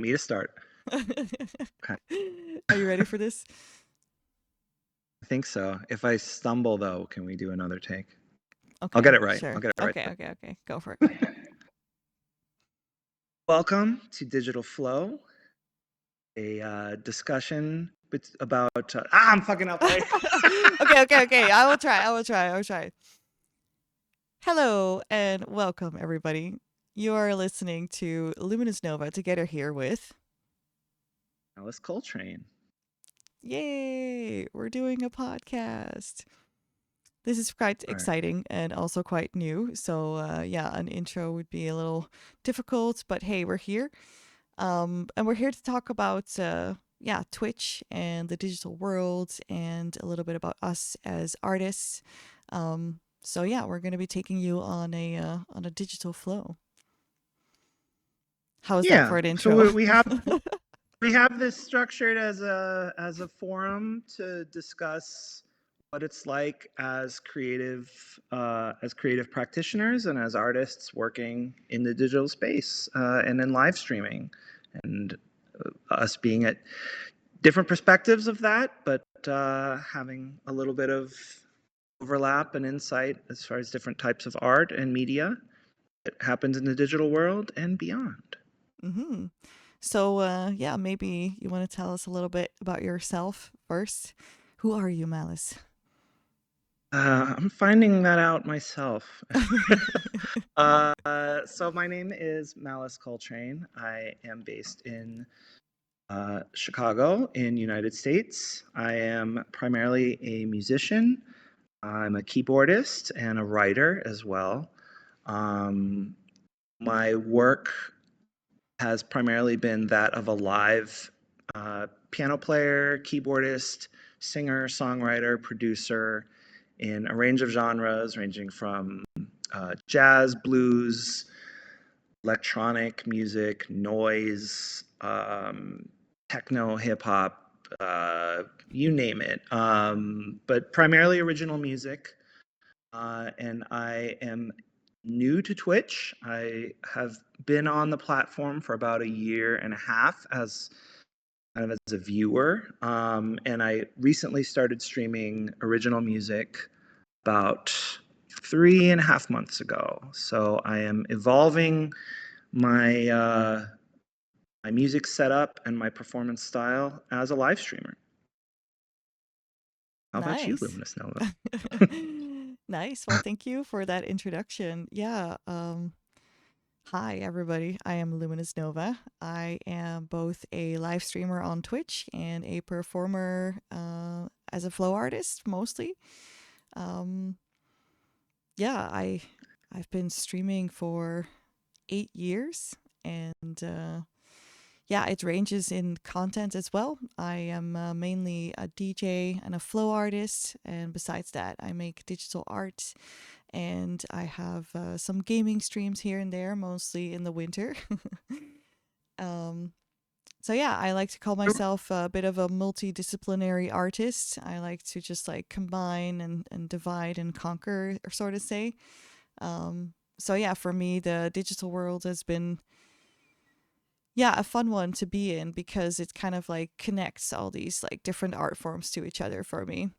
Me to start. Okay. Are you ready for this? I think so. If I stumble, though, can we do another take? Okay, I'll get it right. sure. I'll get it right. Okay. Go for it. Welcome to Digital Flow, a discussion about. I'm fucking up. Right? Okay. I will try. Hello and welcome, everybody. You are listening to Luminous Nova together here with. Malice Coltrane. Yay! We're doing a podcast. This is quite exciting and also quite new. So, an intro would be a little difficult, but hey, we're here. And we're here to talk about, Twitch and the digital world and a little bit about us as artists. We're going to be taking you on a digital flow. How is that for an intro? So we have this structured as a forum to discuss what it's like as creative practitioners and as artists working in the digital space and in live streaming, and us being at different perspectives of that, but having a little bit of overlap and insight as far as different types of art and media that happens in the digital world and beyond. Mm-hmm. So, maybe you want to tell us a little bit about yourself first. Who are you, Malice? I'm finding that out myself. So my name is Malice Coltrane. I am based in Chicago in United States. I am primarily a musician. I'm a keyboardist and a writer as well. My work has primarily been that of a live piano player, keyboardist, singer, songwriter, producer in a range of genres ranging from jazz, blues, electronic music, noise, techno, hip hop, you name it. But primarily original music. And I am new to Twitch. I have been on the platform for about a year and a half as kind of as a viewer. And I recently started streaming original music about 3.5 months ago. So I am evolving my my music setup and my performance style as a live streamer. How about you, Nice. Luminous Nova? Nice. Well, thank you for that introduction. Hi, everybody. I am Luminous Nova. I am both a live streamer on Twitch and a performer as a flow artist, mostly. I've been streaming for 8 years, and it ranges in content as well. I am mainly a DJ and a flow artist, and besides that, I make digital art, and I have some gaming streams here and there, mostly in the winter. I like to call myself a bit of a multidisciplinary artist. I like to just like combine and divide and conquer, or sort of say. For me, the digital world has been a fun one to be in because it kind of like connects all these like different art forms to each other for me.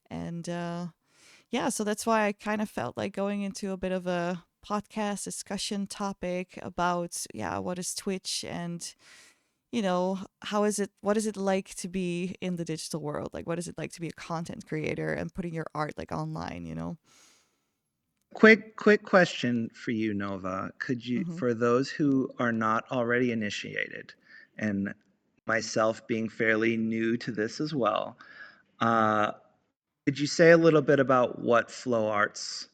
And so that's why I kind of felt like going into a bit of a podcast discussion topic about what is Twitch, and what is it like to be in the digital world? Like, what is it like to be a content creator and putting your art like online? Quick question for you, Nova. Could you, Mm-hmm. for those who are not already initiated, and myself being fairly new to this as well, could you say a little bit about what flow arts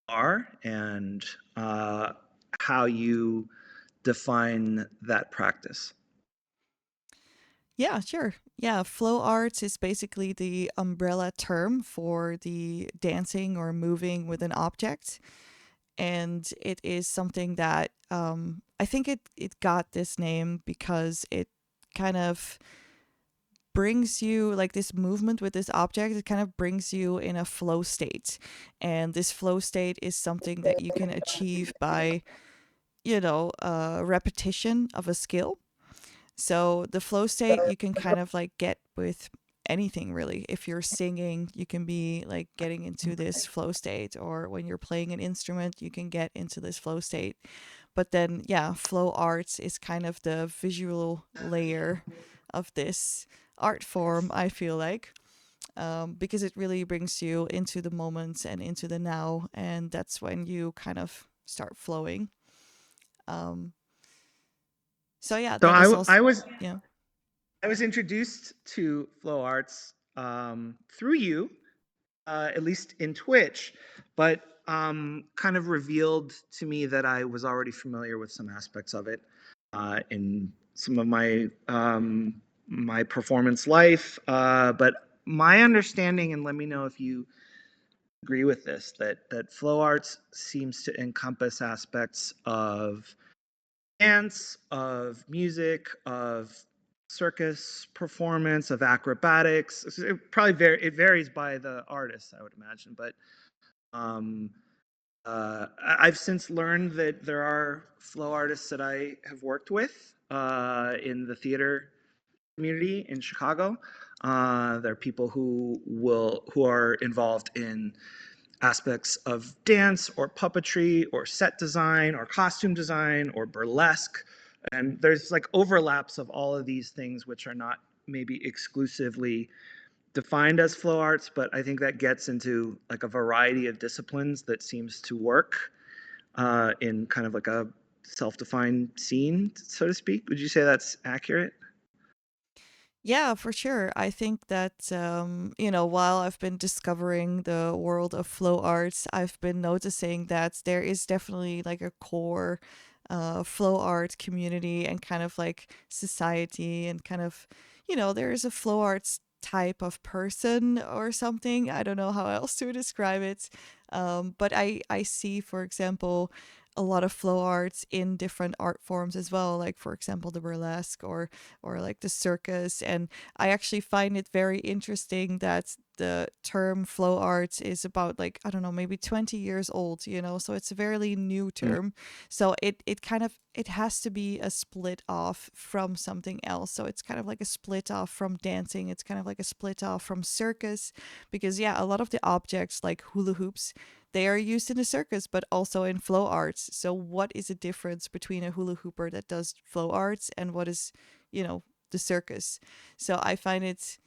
are and how you define that practice? Yeah, sure. Yeah, flow arts is basically the umbrella term for the dancing or moving with an object. And it is something that I think it got this name because it kind of brings you like this movement with this object. It kind of brings you in a flow state. And this flow state is something that you can achieve by, repetition of a skill. So the flow state you can kind of like get with anything really. If you're singing, you can be like getting into this flow state, or when you're playing an instrument, you can get into this flow state. But then, yeah, flow arts is kind of the visual layer of this art form, I feel like, because it really brings you into the moment and into the now. And that's when you kind of start flowing. Um, so, yeah, So that is also, yeah. I was introduced to flow arts through you, at least in Twitch, but kind of revealed to me that I was already familiar with some aspects of it in some of my performance life. But my understanding, and let me know if you agree with this, that flow arts seems to encompass aspects of dance, of music, of circus performance, of acrobatics. It probably it varies by the artist, I would imagine. But um, I've since learned that there are flow artists that I have worked with in the theater community in Chicago. There are people who are involved in aspects of dance or puppetry or set design or costume design or burlesque. And there's like overlaps of all of these things, which are not maybe exclusively defined as flow arts, but I think that gets into like a variety of disciplines that seems to work in kind of like a self-defined scene, so to speak. Would you say that's accurate? Yeah, for sure. I think that, while I've been discovering the world of flow arts, I've been noticing that there is definitely like a core flow art community and kind of like society, and kind of, there is a flow arts type of person or something. I don't know how else to describe it. But I see, for example, a lot of flow arts in different art forms as well, like for example the burlesque, or like the circus. And I actually find it very interesting that the term flow arts is about, like, I don't know, maybe 20 years old, so it's a very new Mm. term. So it kind of, it has to be a split off from something else. So it's kind of like a split off from dancing, it's kind of like a split off from circus, because yeah, a lot of the objects like hula hoops, they are used in the circus, but also in flow arts. So, what is the difference between a hula hooper that does flow arts and what is, the circus? So, I find it,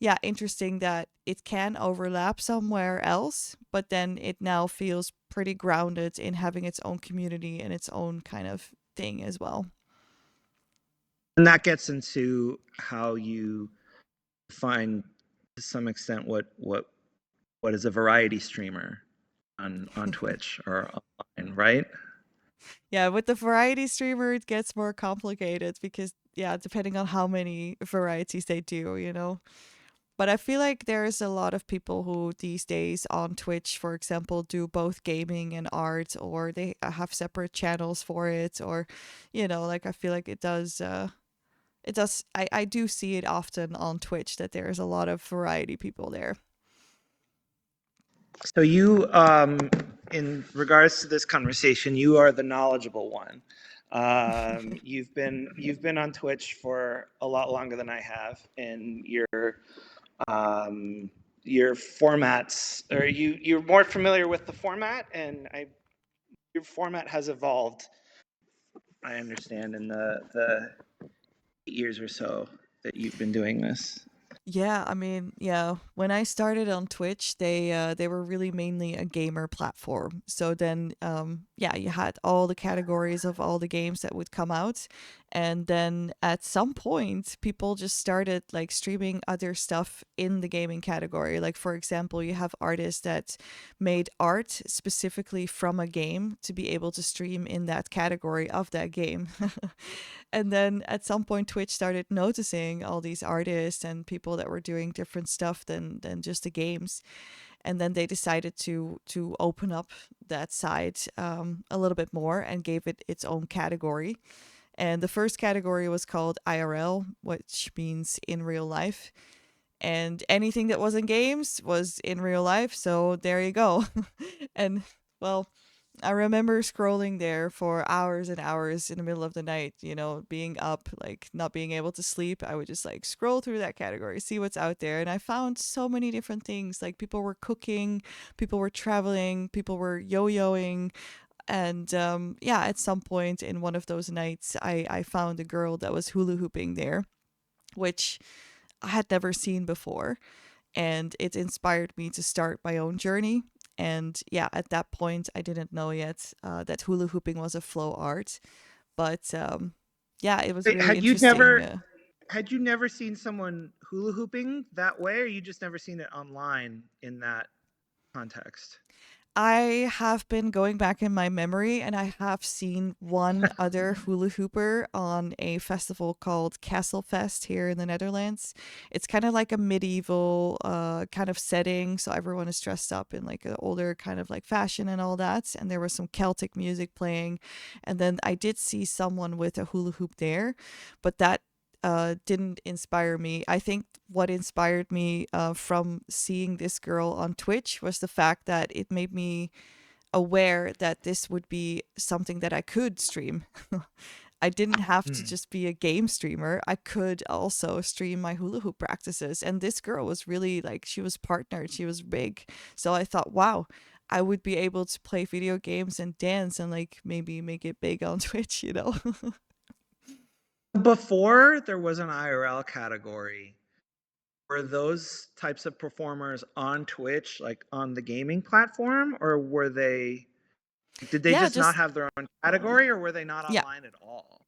yeah, interesting that it can overlap somewhere else, but then it now feels pretty grounded in having its own community and its own kind of thing as well. And that gets into how you find to some extent what is a variety streamer on Twitch or online, right? Yeah, with the variety streamer, it gets more complicated because, yeah, depending on how many varieties they do. But I feel like there's a lot of people who these days on Twitch, for example, do both gaming and art, or they have separate channels for it, or, like I feel like I do see it often on Twitch that there's a lot of variety people there. So you, in regards to this conversation, you are the knowledgeable one. You've been on Twitch for a lot longer than I have, and um, your formats, or you're more familiar with the format, and your format has evolved. I understand in the 8 years or so that you've been doing this. Yeah, I mean, yeah, when I started on Twitch, they were really mainly a gamer platform. So then yeah, you had all the categories of all the games that would come out. And then at some point, people just started like streaming other stuff in the gaming category. Like for example, you have artists that made art specifically from a game to be able to stream in that category of that game. And then at some point, Twitch started noticing all these artists and people that were doing different stuff than just the games. And then they decided to open up that site a little bit more and gave it its own category. And the first category was called IRL, which means in real life. And anything that was in games was in real life. So there you go. And well, I remember scrolling there for hours and hours in the middle of the night, being up, like not being able to sleep. I would just like scroll through that category, see what's out there. And I found so many different things. Like people were cooking, people were traveling, people were yo yoing. And yeah, at some point in one of those nights, I found a girl that was hula hooping there, which I had never seen before. And it inspired me to start my own journey. And yeah, at that point, I didn't know yet that hula hooping was a flow art, but yeah, it was Wait, really interesting. had you never seen someone hula hooping that way, or you just never seen it online in that context? I have been going back in my memory and I have seen one other hula hooper on a festival called Castle Fest here in the Netherlands. It's kind of like a medieval kind of setting, so everyone is dressed up in like an older kind of like fashion and all that. And there was some Celtic music playing. And then I did see someone with a hula hoop there, but that didn't inspire me. I think what inspired me from seeing this girl on Twitch was the fact that it made me aware that this would be something that I could stream. I didn't have to Mm. just be a game streamer. I could also stream my hula hoop practices. And this girl was really like, she was partnered, she was big. So I thought, wow, I would be able to play video games and dance and like maybe make it big on Twitch. Before there was an IRL category, were those types of performers on Twitch, like on the gaming platform, or did they Yeah, just not just, have their own category, or were they not yeah. online at all?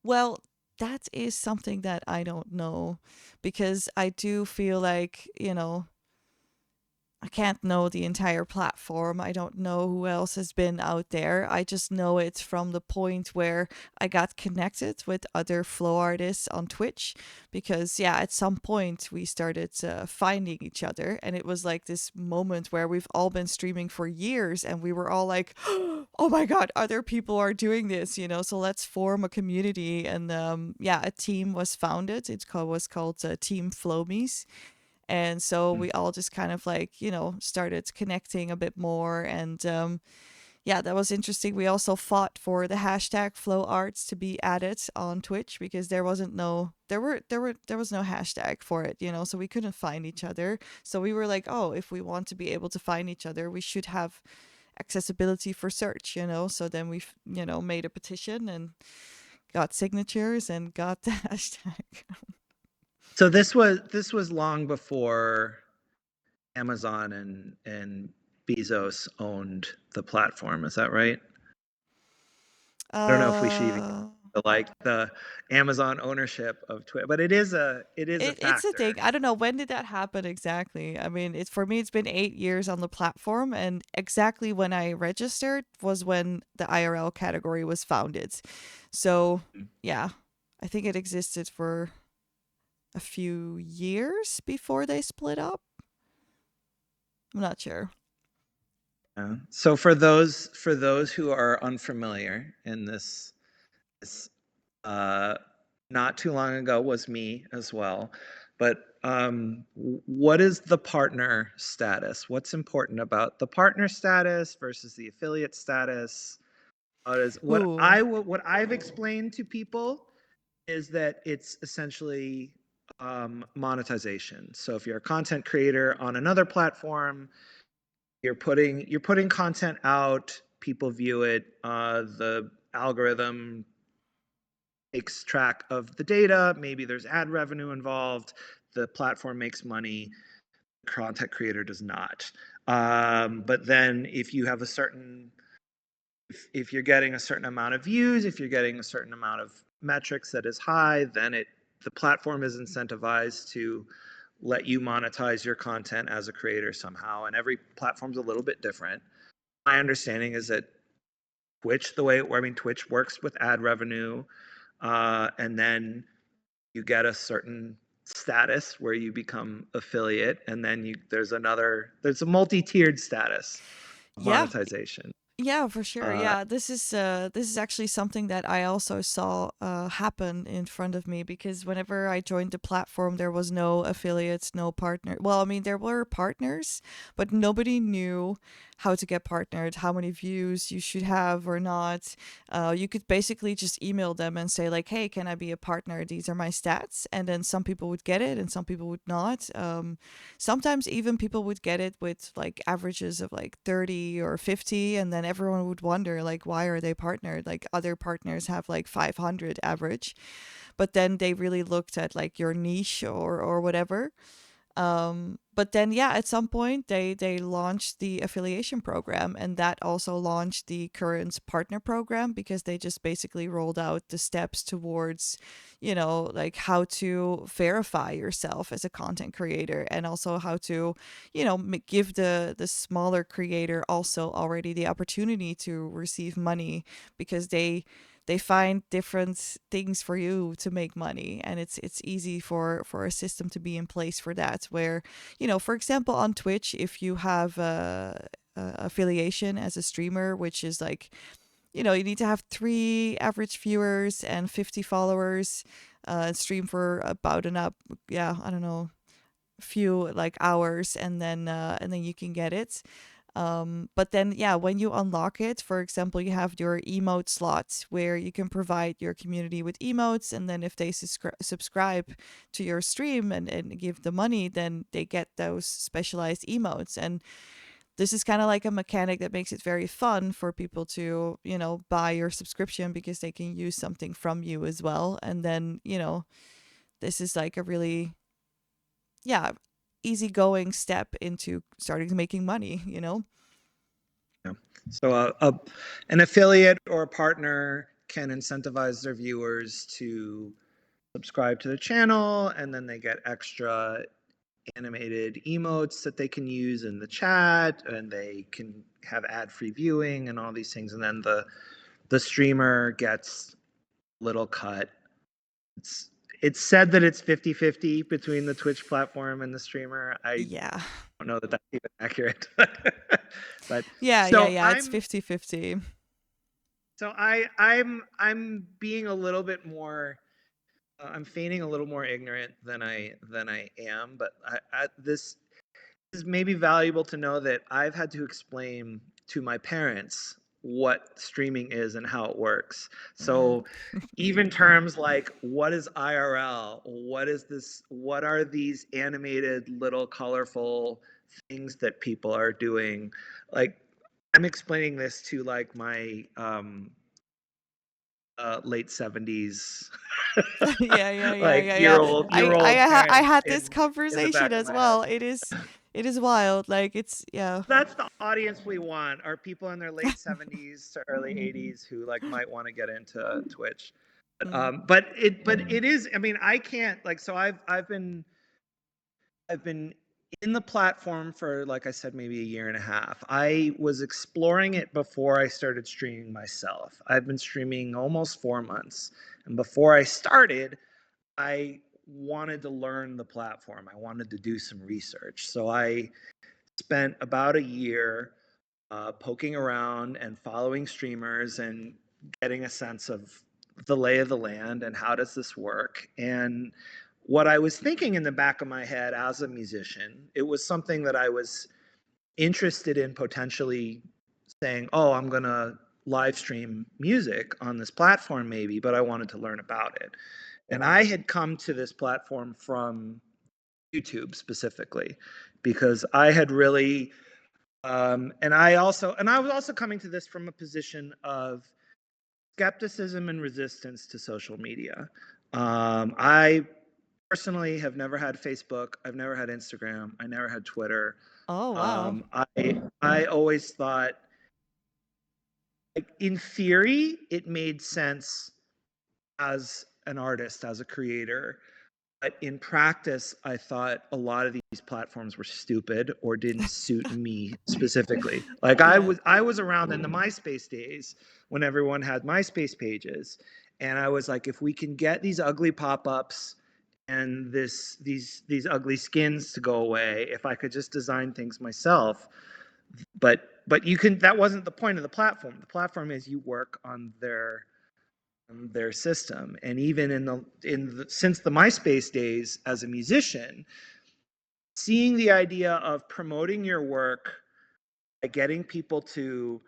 Well, that is something that I don't know because I do feel like, I can't know the entire platform. I don't know who else has been out there. I just know it from the point where I got connected with other flow artists on Twitch because, yeah, at some point we started finding each other. And it was like this moment where we've all been streaming for years and we were all like, oh my God, other people are doing this. So let's form a community. And yeah, a team was founded. Was called Team Flowmies, and so we all just kind of like started connecting a bit more. And yeah, that was interesting. We also fought for the hashtag flow arts to be added on Twitch because there was no hashtag for it. So we couldn't find each other. So we were like, oh, if we want to be able to find each other, we should have accessibility for search. So then we made a petition and got signatures and got the hashtag. So this was long before Amazon and Bezos owned the platform. Is that right? I don't know if we should even get uh to, like, the Amazon ownership of Twitter, but it is a It's a thing. factor. I don't know, when did that happen exactly? I mean, it's for me. It's been 8 years on the platform, and exactly when I registered was when the IRL category was founded. So yeah, I think it existed for a few years before they split up. I'm not sure. Yeah. So for those who are unfamiliar, in this uh, not too long ago was me as well, but what is the partner status? What's important about the partner status versus the affiliate status? Ooh, What I've explained to people is that it's essentially monetization. So if you're a content creator on another platform, you're putting content out, people view it, the algorithm takes track of the data, maybe there's ad revenue involved, the platform makes money, the content creator does not. But then if you're getting a certain amount of views, if you're getting a certain amount of metrics that is high, then the platform is incentivized to let you monetize your content as a creator somehow. And every platform's a little bit different. My understanding is that Twitch works with ad revenue, and then you get a certain status where you become affiliate, and then there's a multi-tiered status of yeah. monetization. Yeah, for sure. Uh, Yeah, this is actually something that I also saw happen in front of me, because whenever I joined the platform, there was no affiliates, no partner. Well, I mean, there were partners, but nobody knew how to get partnered, how many views you should have or not. You could basically just email them and say like, "Hey, can I be a partner? These are my stats," and then some people would get it and some people would not. Sometimes even people would get it with like averages of like 30 or 50, and then everyone would wonder like, why are they partnered? Like other partners have like 500 average, but then they really looked at like your niche or whatever. But then yeah, at some point they launched the affiliation program, and that also launched the current partner program, because they just basically rolled out the steps towards, like how to verify yourself as a content creator, and also how to, give the smaller creator also already the opportunity to receive money, because they find different things for you to make money, and it's easy for a system to be in place for that, where, for example, on Twitch, if you have a affiliation as a streamer, which is like, you need to have 3 average viewers and 50 followers, and stream for about an up yeah, I don't know, few like hours, and then you can get it. But then, yeah, when you unlock it, for example, you have your emote slots where you can provide your community with emotes. And then if they subscribe to your stream and give the money, then they get those specialized emotes. And this is kind of like a mechanic that makes it very fun for people to, buy your subscription, because they can use something from you as well. And then, this is like a really, yeah, easygoing step into starting making money. yeah. So an affiliate or a partner can incentivize their viewers to subscribe to the channel, and then they get extra animated emotes that they can use in the chat, and they can have ad-free viewing and all these things. And then the streamer gets little cut. It's said that it's 50-50 between the Twitch platform and the streamer. I Yeah. don't know that that's even accurate. But Yeah, it's 50-50. I'm being a little bit more I'm feigning a little more ignorant than I am, but this is maybe valuable to know that I've had to explain to my parents what streaming is and how it works. Mm. So even terms like what is IRL, what is this, what are these animated little colorful things that people are doing, like I'm explaining this to like my late 70s like Yeah. year old I parents had this in the conversation back of as my head. well. It is wild. Like it's yeah. That's the audience we want, are people in their late 70s to early 80s who like might want to get into Twitch. Mm. But it is, I mean, I can't like, so I've been in the platform for, like I said, maybe a year and a half. I was exploring it before I started streaming myself. I've been streaming almost 4 months. And before I started, I wanted to learn the platform. I wanted to do some research. So I spent about a year poking around and following streamers and getting a sense of the lay of the land and how does this work. And what I was thinking in the back of my head as a musician, it was something that I was interested in potentially saying, oh, I'm going to live stream music on this platform maybe, but I wanted to learn about it. And I had come to this platform from YouTube specifically because I had really and I was also coming to this from a position of skepticism and resistance to social media. I personally have never had Facebook. I've never had Instagram. I never had Twitter. Oh wow. I always thought, like, in theory, it made sense as an artist, as a creator. But in practice, I thought a lot of these platforms were stupid or didn't suit me specifically. Like Yeah. I was around in the MySpace days when everyone had MySpace pages, and I was like, if we can get these ugly pop-ups and these ugly skins to go away, if I could just design things myself, but you can, that wasn't the point of the platform. The platform is you work on their system. And even since the MySpace days as a musician, seeing the idea of promoting your work by getting people to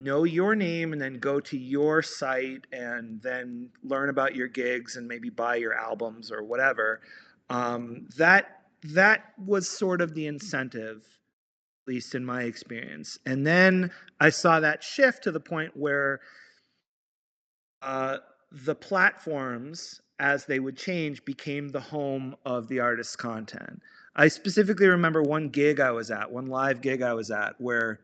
know your name and then go to your site and then learn about your gigs and maybe buy your albums or whatever, that was sort of the incentive, at least in my experience. And then I saw that shift to the point where the platforms, as they would change, became the home of the artist's content. I specifically remember one live gig I was at, where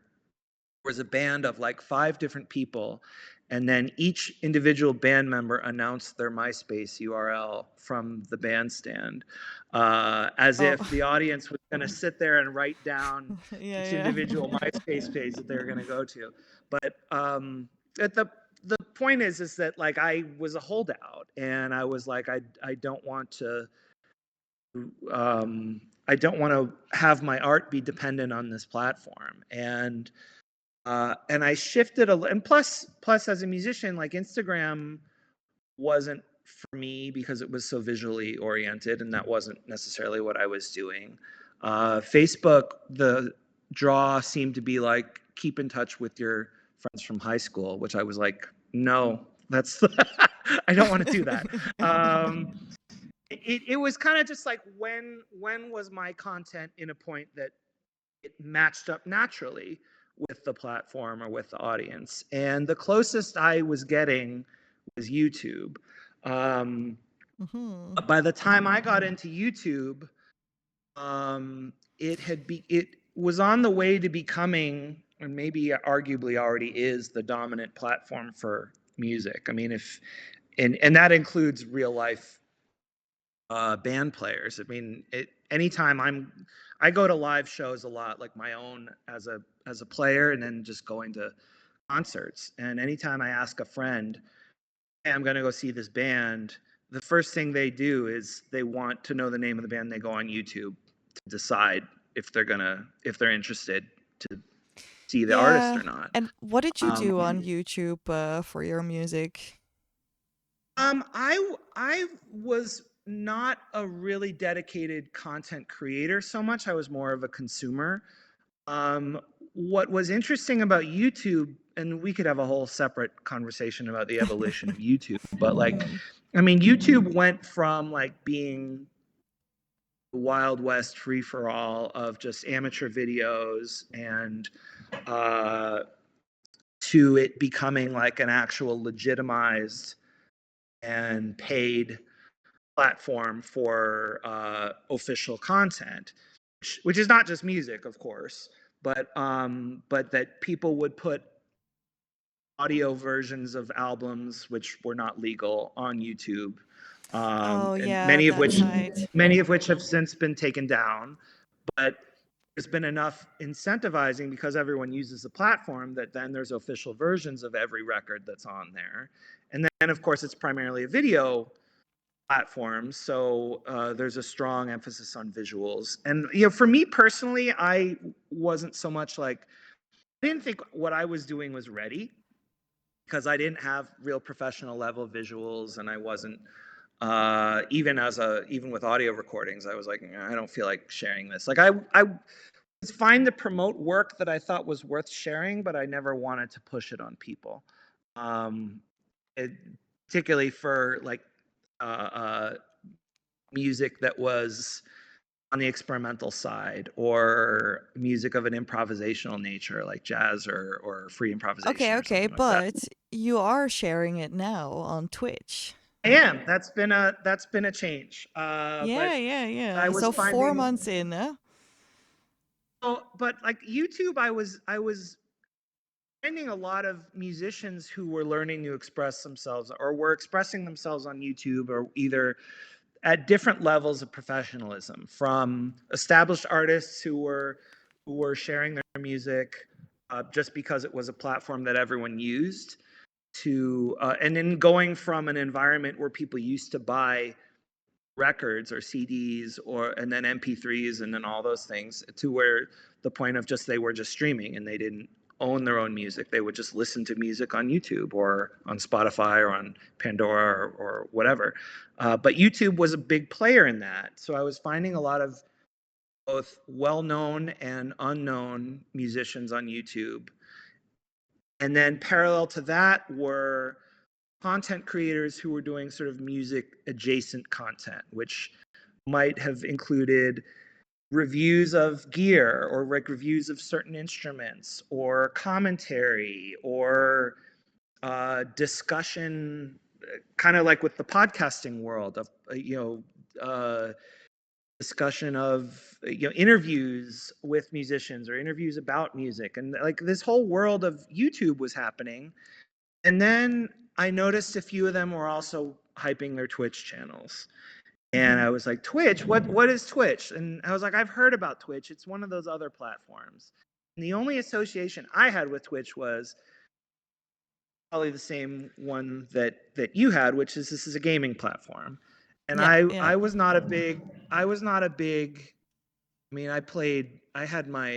there was a band of like 5 different people, and then each individual band member announced their MySpace URL from the bandstand, as Oh. if the audience was going to sit there and write down each Yeah, individual MySpace page that they were going to go to. But at the point is that like I was a holdout, and I was like, I don't want to. I don't want to have my art be dependent on this platform, and I shifted and plus as a musician, like Instagram wasn't for me because it was so visually oriented, and that wasn't necessarily what I was doing. Facebook, the draw seemed to be like keep in touch with your friends from high school, which I was like, no, that's I don't want to do that. It was kind of just like when was my content in a point that it matched up naturally with the platform or with the audience. And the closest I was getting was YouTube. Hmm. By the time I got into YouTube, it was on the way to becoming, and maybe arguably already is, the dominant platform for music. I mean, and that includes real life band players. I mean, anytime I go to live shows a lot, like my own as a player, and then just going to concerts. And anytime I ask a friend, hey, I'm going to go see this band, the first thing they do is they want to know the name of the band. They go on YouTube to decide if they're interested to see the artist Yeah. or not. And what did you do on Um, YouTube for your music? I was not a really dedicated content creator so much. I was more of a consumer. Um, what was interesting about YouTube, and we could have a whole separate conversation about the evolution of YouTube, but like, Hmm. I mean, YouTube went from like being the Wild West free for all of just amateur videos and uh, to it becoming like an actual legitimized and paid platform for official content, which is not just music, of course, but that people would put audio versions of albums which were not legal on YouTube, Oh and yeah, that side. many of which have since been taken down. But there's been enough incentivizing because everyone uses the platform that then there's official versions of every record that's on there. And then, of course, it's primarily a video platform, so there's a strong emphasis on visuals. And for me personally, I wasn't so much like, I didn't think what I was doing was ready because I didn't have real professional level visuals, and I wasn't even with audio recordings, I was like, I don't feel like sharing this. Like I was fine to promote work that I thought was worth sharing, but I never wanted to push it on people. Um, it, Particularly for like uh, uh, music that was on the experimental side, or music of an improvisational nature like jazz or free improvisation Okay, or okay, something like that. but you are sharing it now on Twitch. I am. That's been a change. Yeah, But yeah, I yeah. was So 4 months finding, in, huh? but like YouTube, I was finding a lot of musicians who were learning to express themselves or were expressing themselves on YouTube, or either at different levels of professionalism, from established artists who were sharing their music just because it was a platform that everyone used, to and then going from an environment where people used to buy records or CDs and then MP3s and then all those things, to where the point of just they were just streaming and they didn't own their own music. They would just listen to music on YouTube or on Spotify or on Pandora or whatever. But YouTube was a big player in that. So I was finding a lot of both well-known and unknown musicians on YouTube. And then parallel to that were content creators who were doing sort of music adjacent content, which might have included reviews of gear or like reviews of certain instruments or commentary or discussion, kind of like with the podcasting world of discussion of interviews with musicians or interviews about music, and like this whole world of YouTube was happening. And then I noticed a few of them were also hyping their Twitch channels. And I was like, Twitch? What is Twitch? And I was like, I've heard about Twitch. It's one of those other platforms. And the only association I had with Twitch was probably the same one that you had, which is this is a gaming platform. And Yeah, I yeah. I was not a big I had my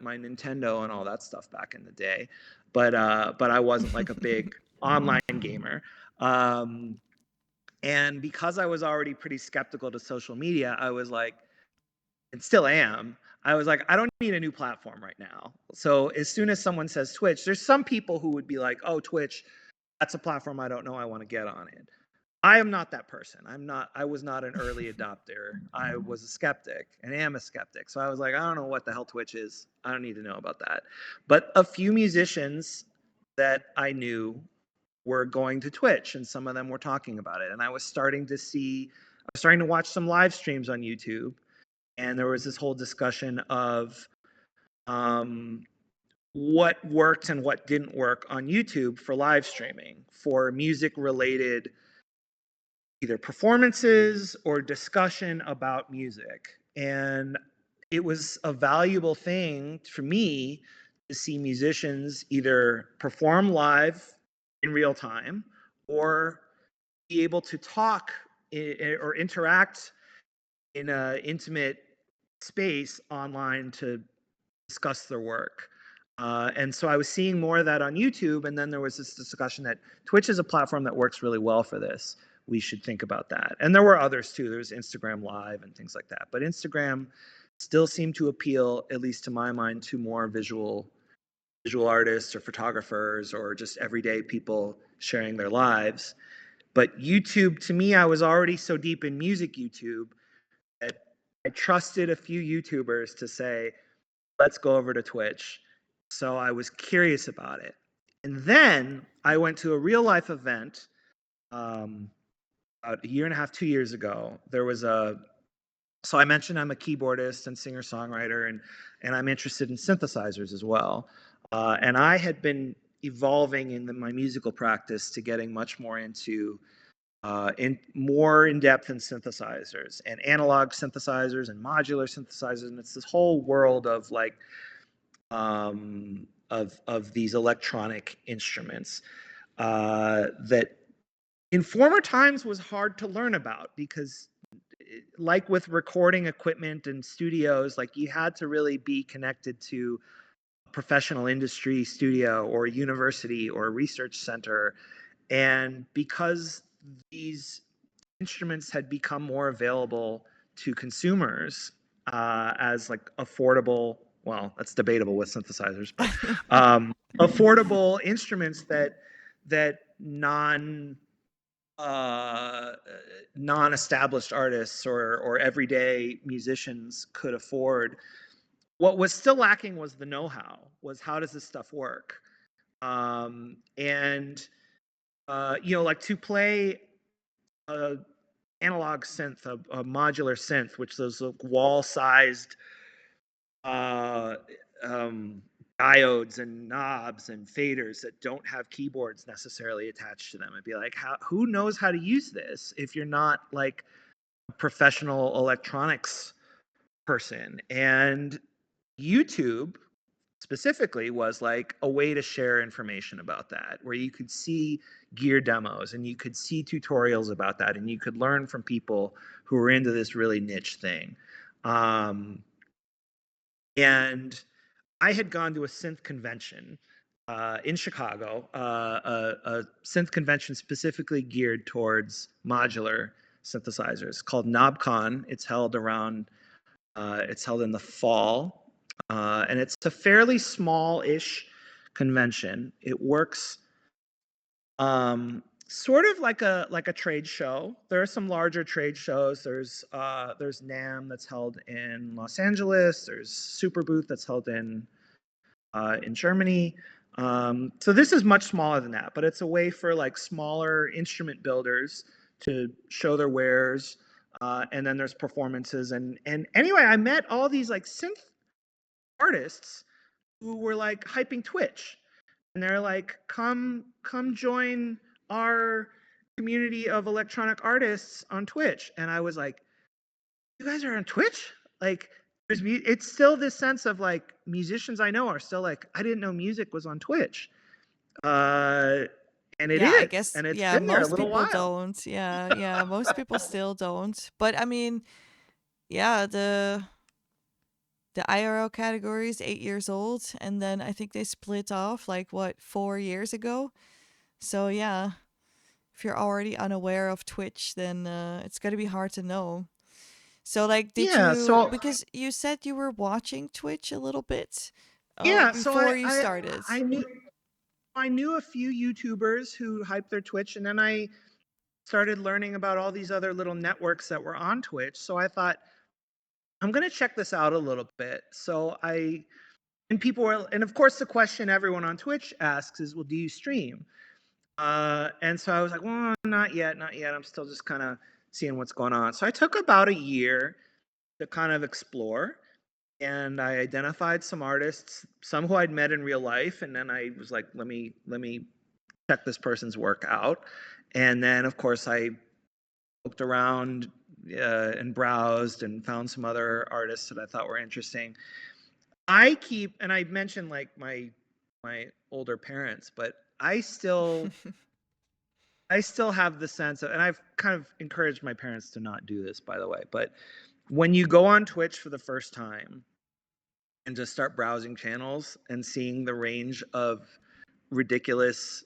Nintendo and all that stuff back in the day, but I wasn't like a big online gamer. Um, and because I was already pretty skeptical to social media, I was like, and still am, I was like, I don't need a new platform right now. So as soon as someone says Twitch, there's some people who would be like, oh, Twitch, that's a platform I don't know, I want to get on it. I am not that person. I was not an early adopter. I was a skeptic and am a skeptic. So I was like, I don't know what the hell Twitch is. I don't need to know about that. But a few musicians that I knew were going to Twitch, and some of them were talking about it. And I was starting to watch some live streams on YouTube. And there was this whole discussion of what worked and what didn't work on YouTube for live streaming for music related either performances or discussion about music. And it was a valuable thing for me to see musicians either perform live in real time or be able to talk or interact in an intimate space online to discuss their work. And so I was seeing more of that on YouTube. And then there was this discussion that Twitch is a platform that works really well for this. We should think about that. And there were others too. There was Instagram Live and things like that. But Instagram still seemed to appeal, at least to my mind, to more visual artists or photographers or just everyday people sharing their lives. But YouTube, to me, I was already so deep in music YouTube that I trusted a few YouTubers to say, let's go over to Twitch. So I was curious about it. And then I went to a real life event about a year and a half, 2 years ago. So I mentioned I'm a keyboardist and singer songwriter, and I'm interested in synthesizers as well. And I had been evolving in my musical practice to getting much more into more in depth in synthesizers and analog synthesizers and modular synthesizers, and it's this whole world of like of these electronic instruments that in former times was hard to learn about because like with recording equipment and studios, like you had to really be connected to a professional industry studio or a university or a research center. And because these instruments had become more available to consumers as like affordable, well, that's debatable with synthesizers, but affordable instruments that uh, non-established artists or everyday musicians could afford. What was still lacking was the know-how, was how does this stuff work? And like to play a analog synth, a modular synth, which those wall-sized uh, um, diodes and knobs and faders that don't have keyboards necessarily attached to them. I'd be like, who knows how to use this if you're not like a professional electronics person? And YouTube specifically was like a way to share information about that, where you could see gear demos and you could see tutorials about that, and you could learn from people who were into this really niche thing. Um, and I had gone to a synth convention in Chicago, a synth convention specifically geared towards modular synthesizers called KnobCon. It's held around. It's held in the fall, and it's a fairly small-ish convention. It works sort of like a trade show. There are some larger trade shows. There's NAMM that's held in Los Angeles. There's Superbooth that's held in Germany. So this is much smaller than that, but it's a way for like smaller instrument builders to show their wares. And then there's performances and anyway, I met all these like synth artists who were like hyping Twitch, and they're like, come join our community of electronic artists on Twitch. And I was like, you guys are on Twitch? Like, it's still this sense of like musicians I know are still like, I didn't know music was on Twitch. Uh, and it Yeah, I is, guess, and it's yeah, been there a most little people while. don't. Yeah, yeah, most people still don't. But I mean, yeah, the IRL category is 8 years old, and then I think they split off like what 4 years ago. So yeah, if you're already unaware of Twitch, then it's gonna be hard to know. So like, did Yeah, you, so because you said you were watching Twitch a little bit yeah, so before you started. I knew a few YouTubers who hyped their Twitch, and then I started learning about all these other little networks that were on Twitch. So I thought, I'm gonna check this out a little bit. And people were, and of course, the question everyone on Twitch asks is, well, do you stream? And so I was like, well, not yet, not yet. I'm still just kind of seeing what's going on. So I took about a year to kind of explore, and I identified some artists, some who I'd met in real life, and then I was like, let me check this person's work out. And then, of course, I looked around and browsed and found some other artists that I thought were interesting. And I mentioned like my older parents, but I still have the sense of, and I've kind of encouraged my parents to not do this, by the way, but when you go on Twitch for the first time and just start browsing channels and seeing the range of ridiculous,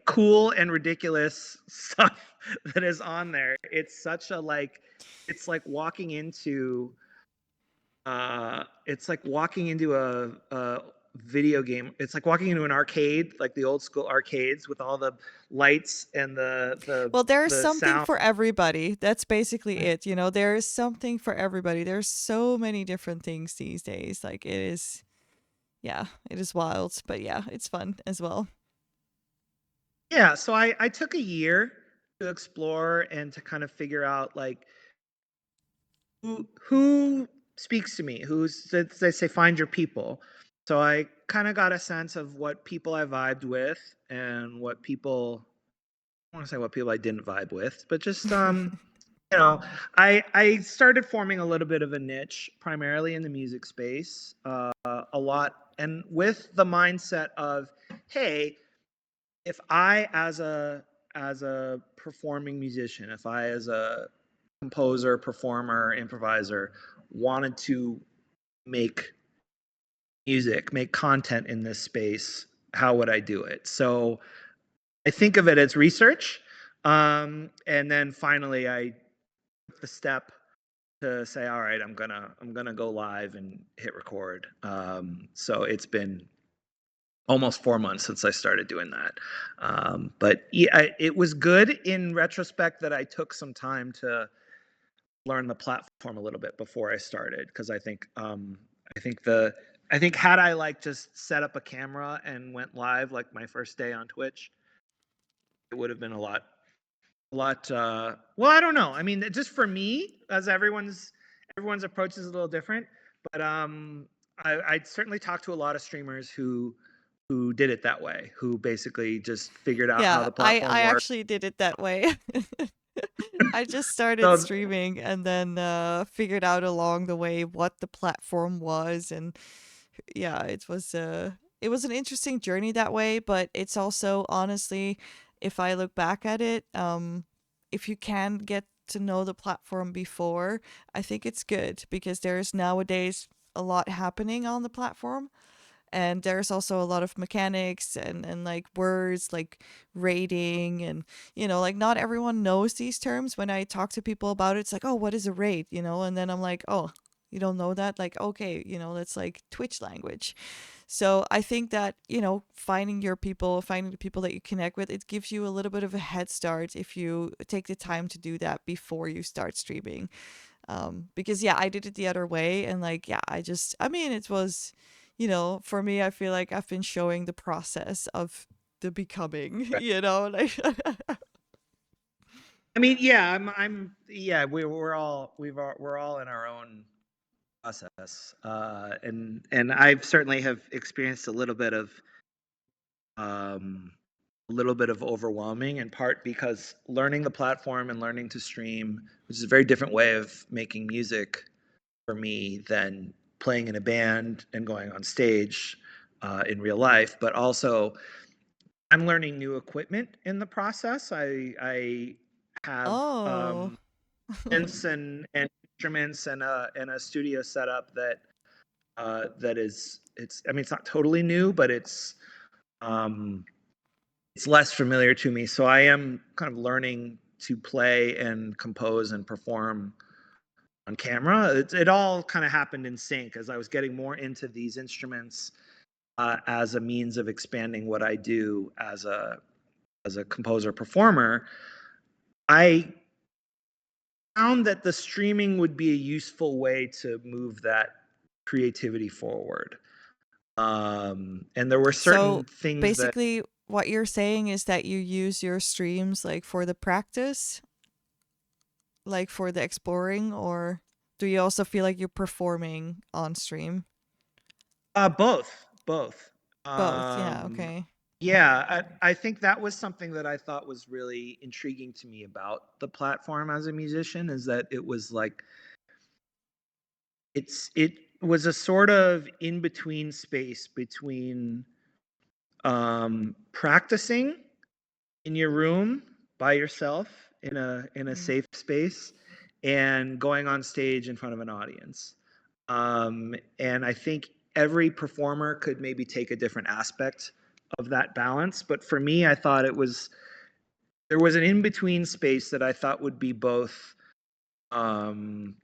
cool and ridiculous stuff that is on there, it's like walking into a video game. It's like walking into an arcade, like the old school arcades with all the lights and Well, there's the something sound. for everybody. That's basically it. You know, there is something for everybody. There's so many different things these days. Like, it is, yeah, it is wild, but yeah, it's fun as well. Yeah, so I took a year to explore and to kind of figure out like who speaks to me, they say find your people. So I kind of got a sense of what people I vibed with and what people, I want to say what people I didn't vibe with, but just you know, I started forming a little bit of a niche, primarily in the music space, a lot, and with the mindset of, hey, if I as a performing musician, if I as a composer, performer, improviser wanted to make music, make content in this space, how would I do it? So I think of it as research, and then finally I took the step to say, all right, I'm gonna go live and hit record. So it's been almost 4 months since I started doing that. But yeah, it was good in retrospect that I took some time to learn the platform a little bit before I started, because I think the I think had I like just set up a camera and went live like my first day on Twitch, it would have been a lot well, I don't know. I mean, just for me, as everyone's approach is a little different, but I certainly talked to a lot of streamers who did it that way, who basically just figured out how Yeah, the I platform worked. actually did it that way. I just started So streaming and then figured out along the way what the platform was and yeah, it was an interesting journey that way, but it's also honestly, if I look back at it, if you can get to know the platform before, I think it's good because there's nowadays a lot happening on the platform, and there's also a lot of mechanics and like words like rating, and like not everyone knows these terms. When I talk to people about it, it's like, oh, what is a raid, and then I'm like, oh, you don't know that? Like, okay, that's like Twitch language. So I think that, finding the people that you connect with, it gives you a little bit of a head start if you take the time to do that before you start streaming. Because yeah, I did it the other way, and like, yeah, I mean, it was, for me, I feel like I've been showing the process of the becoming, Right. like. I mean, yeah, yeah, we're all in our own process, and I've certainly have experienced um, a little bit of overwhelming, in part because learning the platform and learning to stream, which is a very different way of making music for me than playing in a band and going on stage in real life, but also I'm learning new equipment in the process. I have Oh. synths and instruments and a studio setup that is, it's, I mean, it's not totally new, but um, it's less familiar to me. So I am kind of learning to play and compose and perform on camera. It all kind of happened in sync as I was getting more into these instruments as a means of expanding what I do as a composer performer. I found that the streaming would be a useful way to move that creativity forward. And there were So certain things that basically, what you're saying is that you use your streams like for the practice, like for the exploring, or do you also feel like you're performing on stream? both. Both. Yeah. Um, Okay. yeah, I think that was something that I thought was really intriguing to me about the platform as a musician, is that it was like it was a sort of in between space between practicing in your room by yourself in a Mm. safe space and going on stage in front of an audience. And I think every performer could maybe take a different aspect of that balance. But for me, I thought there was an in between space that I thought would be both um,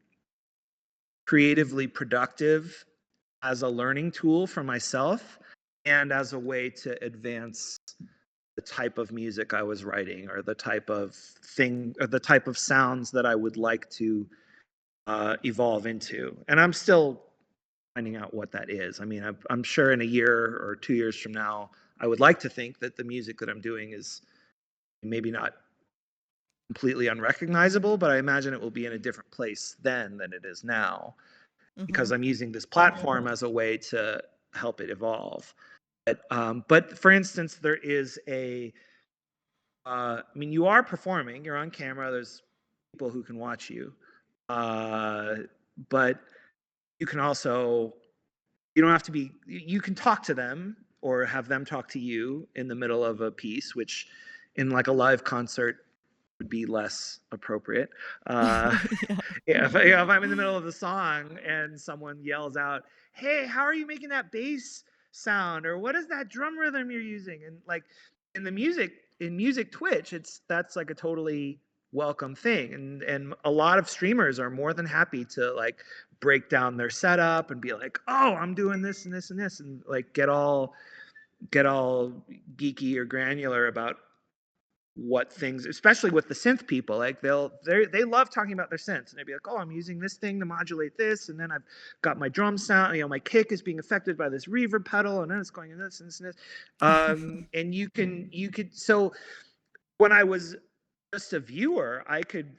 creatively productive as a learning tool for myself and as a way to advance the type of music I was writing, or the type of thing, or the type of sounds that I would like to evolve into. And I'm still finding out what that is. I mean, I'm sure in a year or 2 years from now, I would like to think that the music that I'm doing is maybe not completely unrecognizable, but I imagine it will be in a different place then than it is now, Mm-hmm. because I'm using this platform as a way to help it evolve. But for instance, there is I mean, you are performing, you're on camera, there's people who can watch you, uh, but you can also, you don't have to be, you can talk to them or have them talk to you in the middle of a piece, which in like a live concert would be less appropriate. Uh, Yeah. yeah, if I'm in the middle of the song and someone yells out, "Hey, how are you making that bass sound?" or "What is that drum rhythm you're using?" And like in the music, in music Twitch, that's like a totally welcome thing. And a lot of streamers are more than happy to like break down their setup and be like, "Oh, I'm doing this and this and this," and like get all geeky or granular about what things, especially with the synth people, like they love talking about their synths, and they'd be like, "Oh, I'm using this thing to modulate this, and then I've got my drum sound, my kick is being affected by this reverb pedal, and then it's going in this and this and this." And you could, so when I was just a viewer,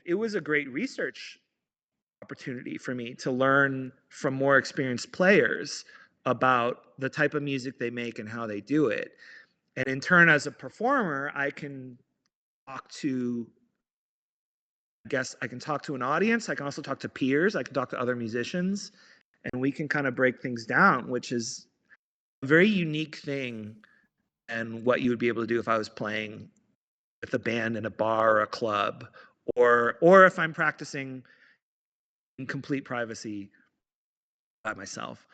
it was a great research opportunity for me to learn from more experienced players about the type of music they make and how they do it. And in turn, as a performer, I can talk to, I guess I can talk to an audience. I can also talk to peers. I can talk to other musicians, and we can kind of break things down, which is very unique thing and what you would be able to do if I was playing with a band in a bar or a club, or if I'm practicing in complete privacy by myself.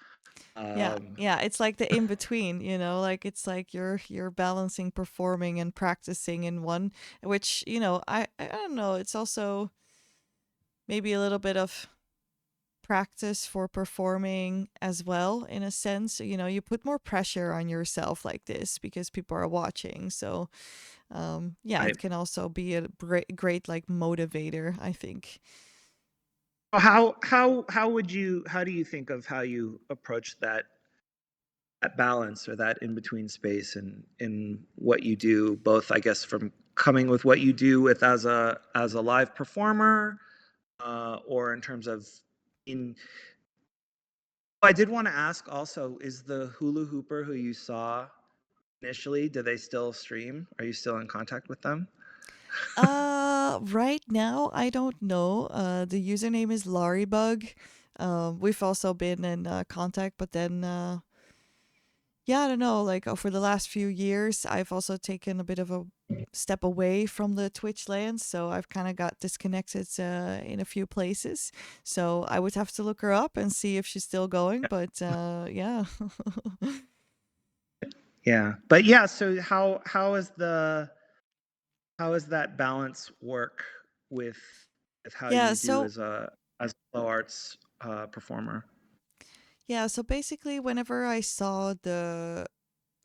Yeah, Um, yeah, it's like the in between, you know, like it's like you're balancing performing and practicing in one, which, you know, I don't know, it's also maybe a little bit of practice for performing as well in a sense. You know, you put more pressure on yourself like this because people are watching. So, yeah, right. it can also be a great like motivator, I think. How do you think of how you approach that balance or that in between space in what you do, both I guess from coming with what you do with as a live performer, or in terms of in. I did want to ask also, is the hula hooper who you saw initially, do they still stream? Are you still in contact with them? Right now I don't know. The username is Larrybug. We've also been in contact, but then yeah, I don't know. Like for the last few years, I've also taken a bit of a step away from the Twitch land, so I've kind of got disconnected in a few places. So I would have to look her up and see if she's still going. But yeah. Yeah, but yeah. So how is that balance work with how Yeah, you do so as a flow arts performer? so basically whenever I saw the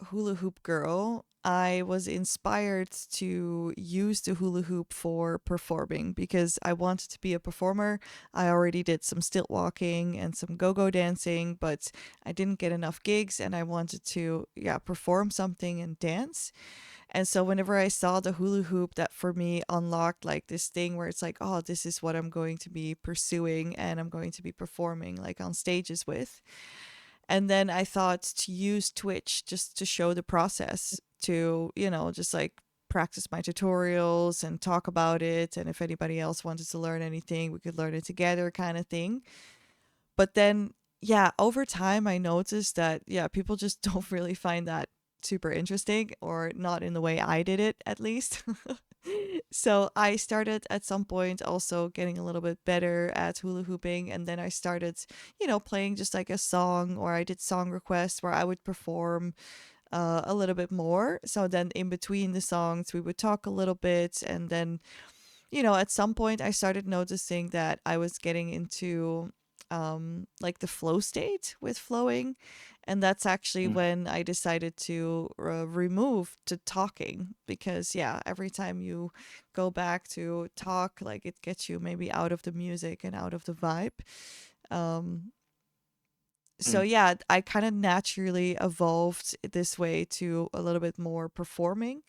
hula hoop girl, I was inspired to use the hula hoop for performing because I wanted to be a performer. I already did some stilt walking and some go-go dancing, but I didn't get enough gigs and I wanted to perform something and dance. And so whenever I saw the hula hoop, that for me unlocked like this thing where it's like, oh, this is what I'm going to be pursuing and I'm going to be performing like on stages with. And then I thought to use Twitch just to show the process, to, you know, just like practice my tutorials and talk about it. And if anybody else wanted to learn anything, we could learn it together kind of thing. But then, yeah, over time, I noticed that, yeah, people just don't really find that super interesting, or not in the way I did it, at least. So I started at some point also getting a little bit better at hula hooping. And then I started, you know, playing just like a song, or I did song requests where I would perform a little bit more. So then in between the songs, we would talk a little bit. And then, you know, at some point I started noticing that I was getting into like the flow state with flowing. And that's actually Mm. when I decided to remove to talking, because yeah, every time you go back to talk, like it gets you maybe out of the music and out of the vibe. Um, so Mm. yeah, I kind of naturally evolved this way to a little bit more performing.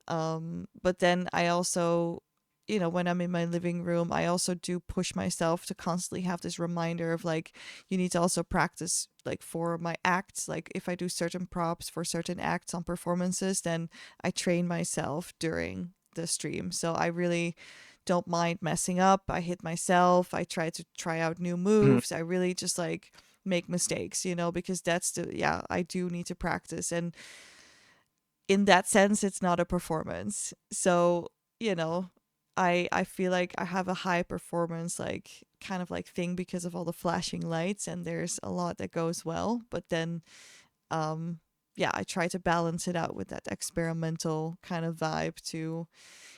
But then I also, you know, when I'm in my living room, I also do push myself to constantly have this reminder of like, you need to also practice like for my acts. Like if I do certain props for certain acts on performances, then I train myself during the stream. So I really don't mind messing up. I hit myself. I try to try out new Mhm. moves. I really just like make mistakes, you know, because that's I do need to practice. And in that sense it's not a performance. So, you know, I feel like I have a high performance like kind of like thing because of all the flashing lights, and there's a lot that goes well, but then um I try to balance it out with that experimental kind of vibe to,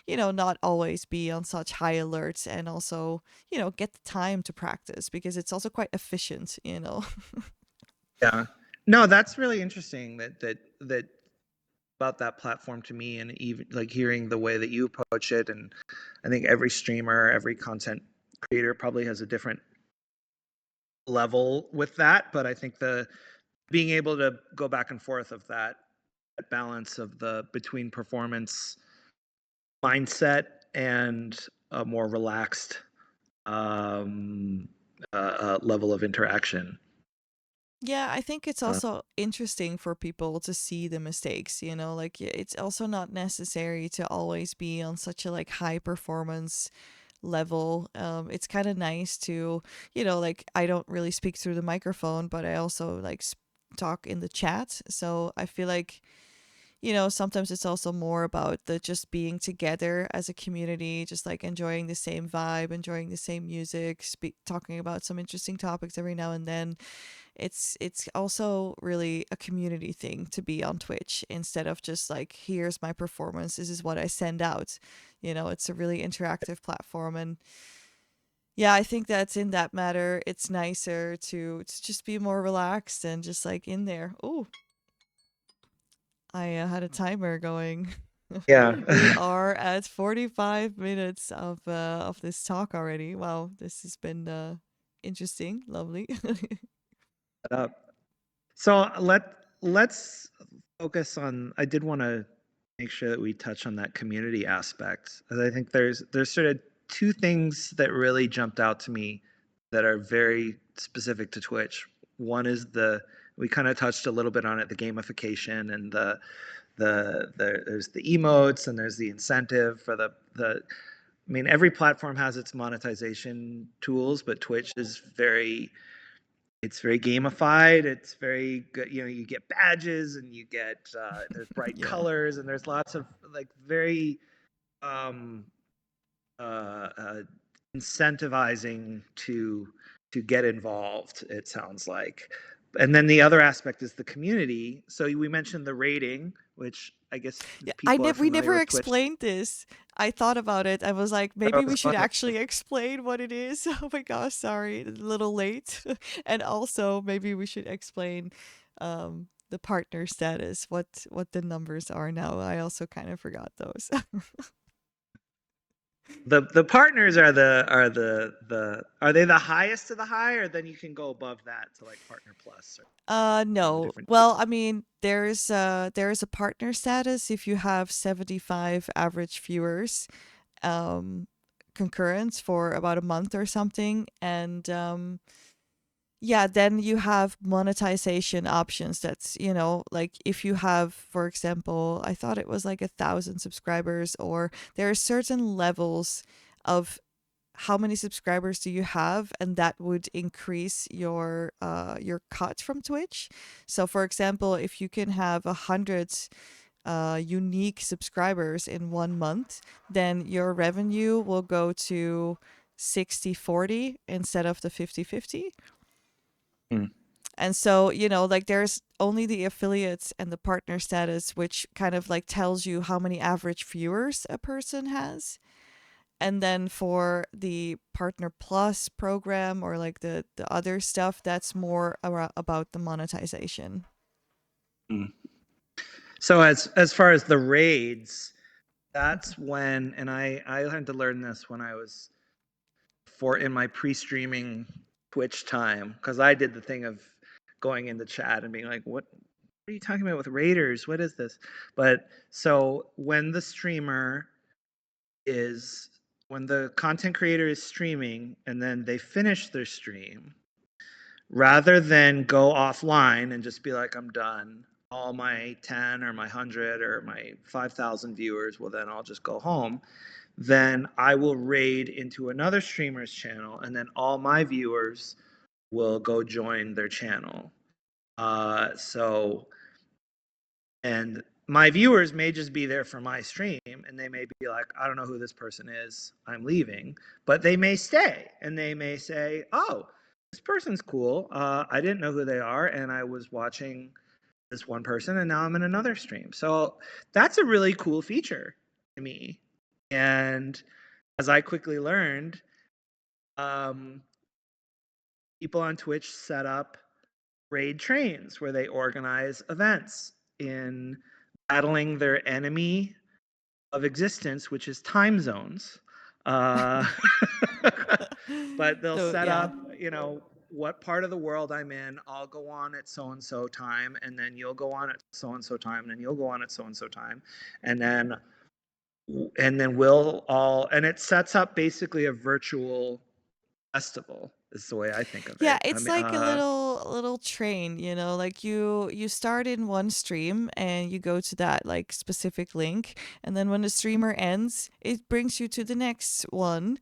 you know, not always be on such high alerts, and also, you know, get the time to practice because it's also quite efficient, you know. Yeah. No, that's really interesting that about that platform to me, and even like hearing the way that you approach it. And I think every streamer, every content creator probably has a different level with that, but I think the being able to go back and forth of that balance of the between performance mindset and a more relaxed um, level of interaction. Yeah, I think it's Uh, also interesting for people to see the mistakes, you know, like it's also not necessary to always be on such a like high performance level. It's kind of nice to, you know, like I don't really speak through the microphone, but I also like talk in the chat. So I feel like, sometimes it's also more about the just being together as a community, just like enjoying the same vibe, enjoying the same music, talking about some interesting topics every now and then. It's also really a community thing to be on Twitch instead of just like, here's my performance, this is what I send out. It's a really interactive platform, and yeah, I think that's in that matter, it's nicer to just be more relaxed and just like in there. Oh, I had a timer going. Yeah. We are at 45 minutes of this talk already. Wow, this has been interesting, lovely. Up. So let's focus on. I did want to make sure that we touch on that community aspect. As I think there's sort of two things that really jumped out to me that are very specific to Twitch. One is we kind of touched a little bit on it, the gamification and there's the emotes and there's the incentive for the. I mean, every platform has its monetization tools, but Twitch is it's very gamified. It's very good. You get badges and you get there's bright Yeah. colors and there's lots of like very um, uh, uh, incentivizing to get involved. It sounds like, and then the other aspect is the community. So we mentioned the rating, which I guess Yeah, people are we familiar never with Twitch. explained this. I thought about it. I was like, maybe we Oh, should actually explain what it is. Oh my gosh, sorry, a little late. And also, maybe we should explain the partner status, what the numbers are now. I also kind of forgot those. the partners are are they the highest of the high, or then you can go above that to like partner plus or the No. different Well, I mean, there's a partner status if you have 75 average viewers, um, concurrent for about a month or something, and yeah, then you have monetization options. That's, like if you have, for example, I thought it was like 1,000 subscribers, or there are certain levels of how many subscribers do you have, and that would increase your cut from Twitch. So for example, if you can have 100 unique subscribers in 1 month, then your revenue will go to 60/40 instead of the 50/50. Hmm. And so, like there's only the affiliates and the partner status, which kind of like tells you how many average viewers a person has. And then for the Partner Plus program, or like the other stuff, that's more about the monetization. Hmm. So as far as the raids, that's when, and I had to learn this when I was in my pre-streaming Twitch time, because I did the thing of going in the chat and being like, what are you talking about with raiders? What is this? But so when the content creator is streaming and then they finish their stream, rather than go offline and just be like, I'm done, all my 10 or my 100 or my 5,000 viewers, well, then I'll just go home. Then I will raid into another streamer's channel, and then all my viewers will go join their channel. And my viewers may just be there for my stream, and they may be like, I don't know who this person is, I'm leaving. But they may stay, and they may say, oh, this person's cool. I didn't know who they are, and I was watching this one person, and now I'm in another stream. So that's a really cool feature to me. And as I quickly learned, um, people on Twitch set up raid trains where they organize events in battling their enemy of existence, which is time zones. Uh, but they'll So set yeah. up, what part of the world I'm in. I'll go on at so and so time, and then you'll go on at so and so time, and then you'll go on at so and so time, and then we'll all, and it sets up basically a virtual festival is the way I think of Yeah, it. I it's mean, like a little train, like you start in one stream and you go to that like specific link, and then when the streamer ends, it brings you to the next one.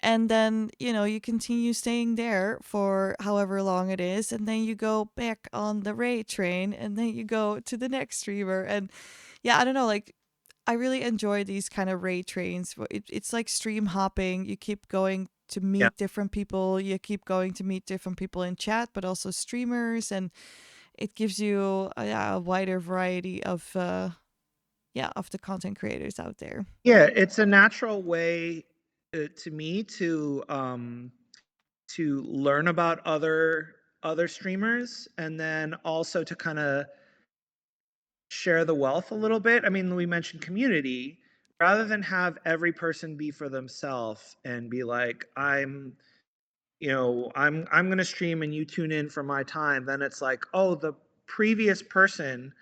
and then you continue staying there for however long it is, and then you go back on the raid train, and then you go to the next streamer. And yeah, I don't know, like, I really enjoy these kind of raid trains. It's like stream hopping. You keep going to Yeah. meet different people, you keep going to meet different people in chat, but also streamers, and it gives you yeah, a wider variety of yeah, of the content creators out there. Yeah, it's a natural way to me to learn about other streamers, and then also to kind of share the wealth a little bit. I mean, we mentioned community. Rather than have every person be for themselves and be like, I'm going to stream and you tune in for my time, then it's like, oh, the previous person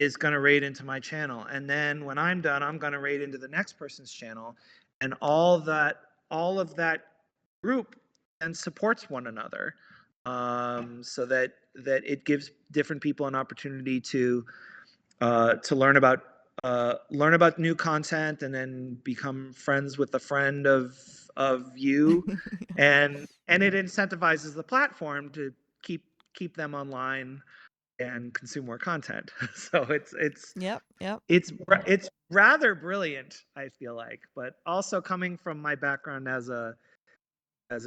is going to raid into my channel, and then when I'm done, I'm going to raid into the next person's channel, and all of that group and supports one another, so that it gives different people an opportunity to learn about new content, and then become friends with a friend of you, and it incentivizes the platform to keep them online and consume more content. So Yep, yep. it's rather brilliant, I feel like. But also, coming from my background as a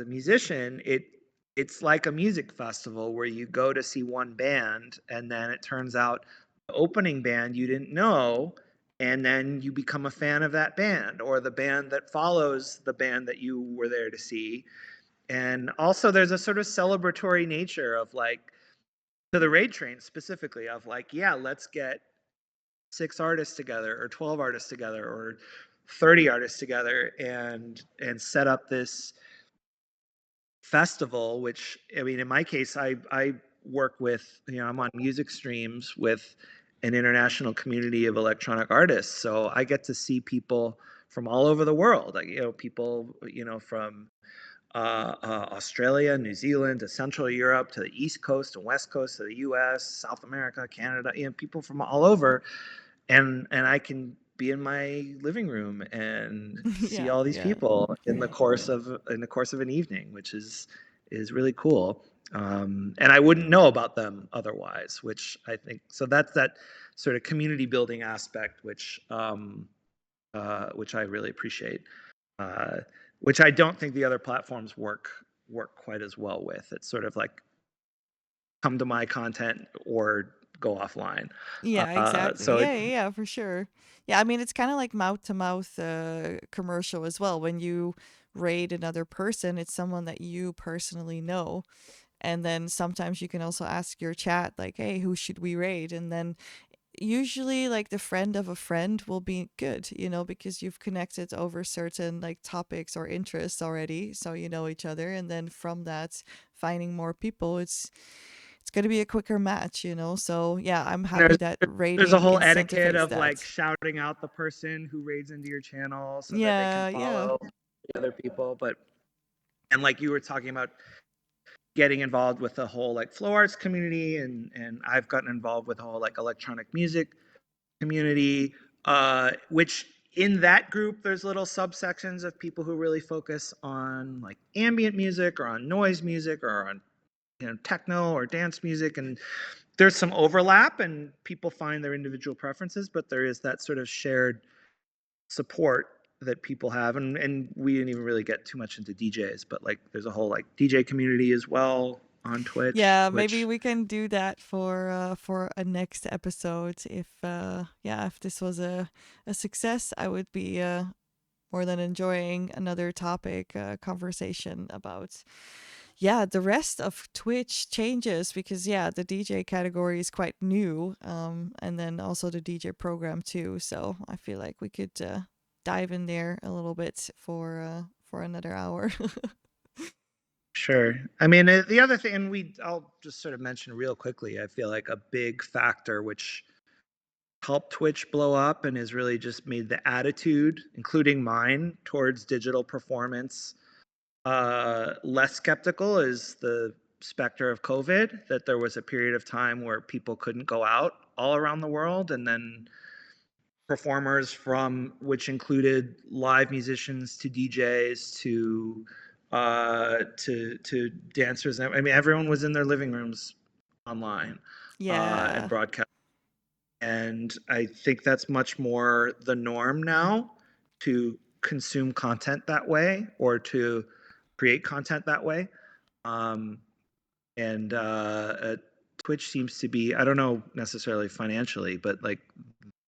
musician, it's like a music festival where you go to see one band, and then it turns out the opening band you didn't know, and then you become a fan of that band, or the band that follows the band that you were there to see. And also, there's a sort of celebratory nature of, like, to the raid train specifically, of like, yeah, let's get 6 artists together, or 12 artists together, or 30 artists together, and set up this festival. Which, I mean, in my case, I work with, I'm on music streams with an international community of electronic artists, so I get to see people from all over the world. Like, people, from Australia, New Zealand, to Central Europe, to the East Coast and West Coast of the U.S., South America, Canada, people from all over, and I can be in my living room and see Yeah, all these yeah. people in the course of an evening, which is really cool. And I wouldn't know about them otherwise, which I think, so that's that sort of community building aspect, which I really appreciate, uh, which I don't think the other platforms work quite as well with. It's sort of like, come to my content or go offline. Yeah, exactly. So it, Yeah, for sure. Yeah, I mean, it's kind of like mouth to mouth commercial as well. When you raid another person, it's someone that you personally know. And then sometimes you can also ask your chat, like, hey, who should we raid? And then usually, like, the friend of a friend will be good, because you've connected over certain, like, topics or interests already. So you know each other. And then from that, finding more people, it's going to be a quicker match. So yeah, I'm happy there's that there's a rating whole etiquette incentivizes of, like, that. shouting out the person who raids into your channel so that they can Yeah, yeah. follow the other people. But, and like you were talking about, getting involved with the whole, like, flow arts community, and I've gotten involved with the whole, like, electronic music community, which, in that group, there's little subsections of people who really focus on, like, ambient music, or on noise music, or on, techno or dance music. And there's some overlap, and people find their individual preferences, but there is that sort of shared support that people have. And we didn't even really get too much into DJs, but, like, there's a whole, like, DJ community as well on Twitch, Yeah, maybe which, we can do that for a next episode. If yeah, if this was a success, I would be more than enjoying another topic conversation about, yeah, the rest of Twitch changes, because yeah, the DJ category is quite new, and then also the DJ program too. So I feel like we could dive in there a little bit for another hour. sure. I mean, the other thing, and I'll just sort of mention real quickly, I feel like a big factor which helped Twitch blow up and has really just made the attitude, including mine, towards digital performance less skeptical, is the specter of COVID. That there was a period of time where people couldn't go out all around the world, and then performers from which included live musicians to DJs to dancers. I mean, everyone was in their living rooms online and Yeah. broadcast. And I think that's much more the norm now, to consume content that way or to create content that way. Um, and Twitch seems to be, I don't know necessarily financially, but like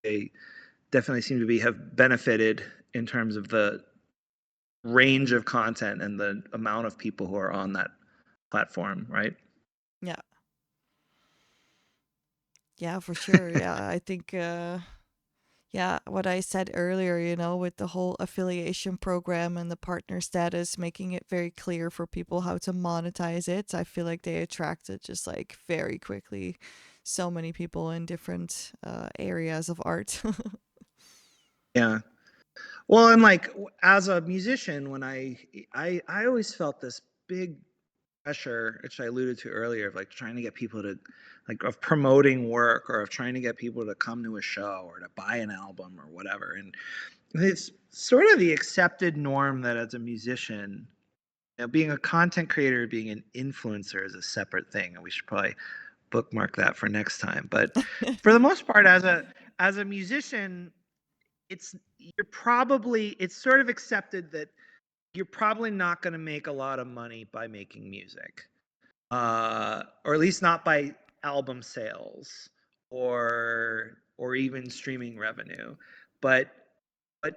they definitely seem to be have benefited in terms of the range of content and the amount of people who are on that platform, right? Yeah. Yeah, for sure. Yeah, I think yeah, what I said earlier, with the whole affiliation program and the partner status, making it very clear for people how to monetize it. I feel like they attracted just like very quickly so many people in different areas of art. Yeah. Well, and like as a musician, when I always felt this big pressure, which I alluded to earlier, of like trying to get people to, like, of promoting work or of trying to get people to come to a show or to buy an album or whatever. And it's sort of the accepted norm that as a musician, being a content creator, being an influencer is a separate thing, and we should probably bookmark that for next time. But for the most part, as a musician, it's sort of accepted that you're probably not going to make a lot of money by making music, or at least not by album sales or even streaming revenue. But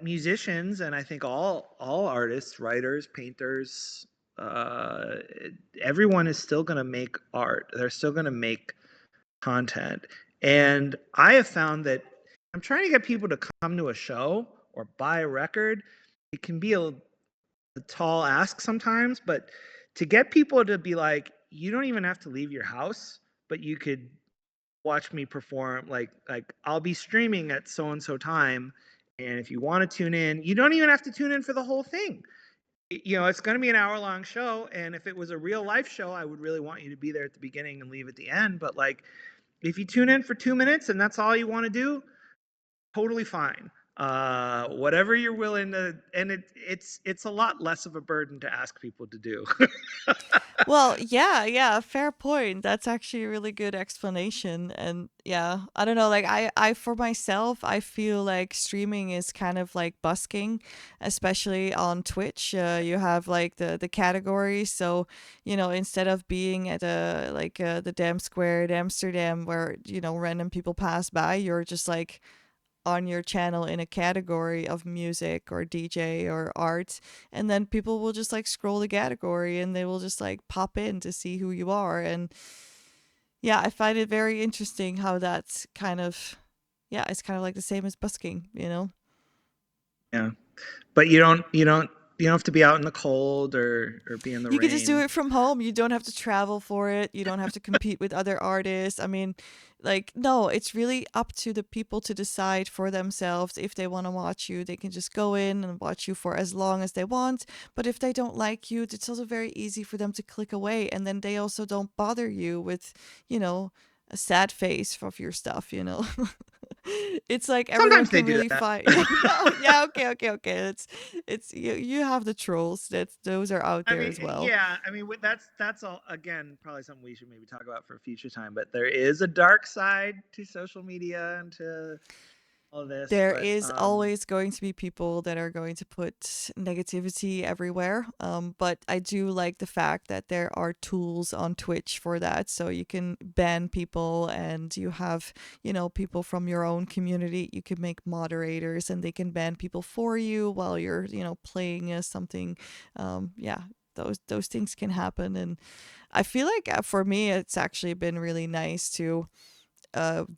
musicians, and I think all artists, writers, painters, uh, everyone is still going to make art. They're still going to make content. And I have found that I'm trying to get people to come to a show or buy a record. It can be a tall ask sometimes, but to get people to be like, you don't even have to leave your house, but you could watch me perform. Like I'll be streaming at so and so time, and if you want to tune in, you don't even have to tune in for the whole thing. It's going to be an hour-long show, and if it was a real life show, I would really want you to be there at the beginning and leave at the end. But like, if you tune in for 2 minutes and that's all you want to do, totally fine. Whatever you're willing to, and it's a lot less of a burden to ask people to do. Well, yeah, yeah, fair point. That's actually a really good explanation. And yeah, I don't know, like I for myself, I feel like streaming is kind of like busking, especially on Twitch. You have like the categories. So, instead of being at the Dam Square in Amsterdam where, random people pass by, you're just like on your channel in a category of music or DJ or art, and then people will just like scroll the category and they will just like pop in to see who you are. And yeah, I find it very interesting how that's kind of, yeah, it's kind of like the same as busking. Yeah, but you don't have to be out in the cold or be in the You could just do rain. it from home. You don't have to travel for it. You don't have to compete with other artists. I mean, like, no, it's really up to the people to decide for themselves if they want to watch you. They can just go in and watch you for as long as they want. But if they don't like you, it's also very easy for them to click away. And then they also don't bother you with, a sad face of your stuff. It's like everyone Sometimes they can do really that. find. Yeah, no, yeah, okay. It's you have the trolls. Those are out I there mean, as well. yeah. I mean, that's all. Again, probably something we should maybe talk about for a future time. But there is a dark side to social media and to all of this. There But is always going to be people that are going to put negativity everywhere. But I do like the fact that there are tools on Twitch for that. So you can ban people and you have, people from your own community. You can make moderators and they can ban people for you while you're, playing something. Yeah, those things can happen. And I feel like for me, it's actually been really nice to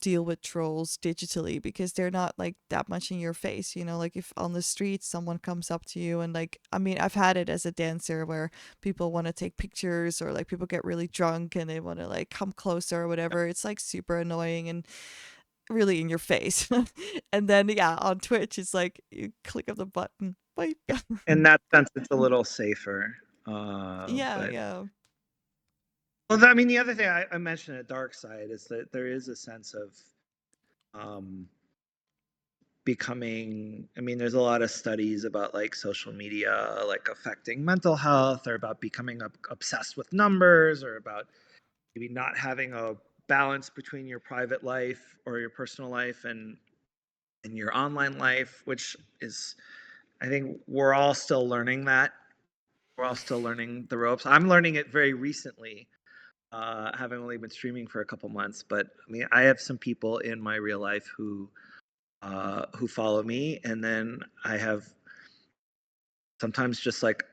deal with trolls digitally because they're not like that much in your face. Like if on the street someone comes up to you and like, I mean, I've had it as a dancer where people want to take pictures or like people get really drunk and they want to like come closer or whatever. It's like super annoying and really in your face. And then yeah, on Twitch it's like you click of the button, bye. in that sense, it's a little safer. Yeah, But yeah. well, I mean, the other thing I mentioned, a dark side, is that there is a sense of um, becoming, I mean, there's a lot of studies about like social media like affecting mental health, or about becoming obsessed with numbers, or about maybe not having a balance between your private life or your personal life and your online life, which is, I think we're all still learning that. We're all still learning the ropes. I'm learning it very recently, having only been streaming for a couple months. But I mean, I have some people in my real life who follow me, and then I have sometimes just like,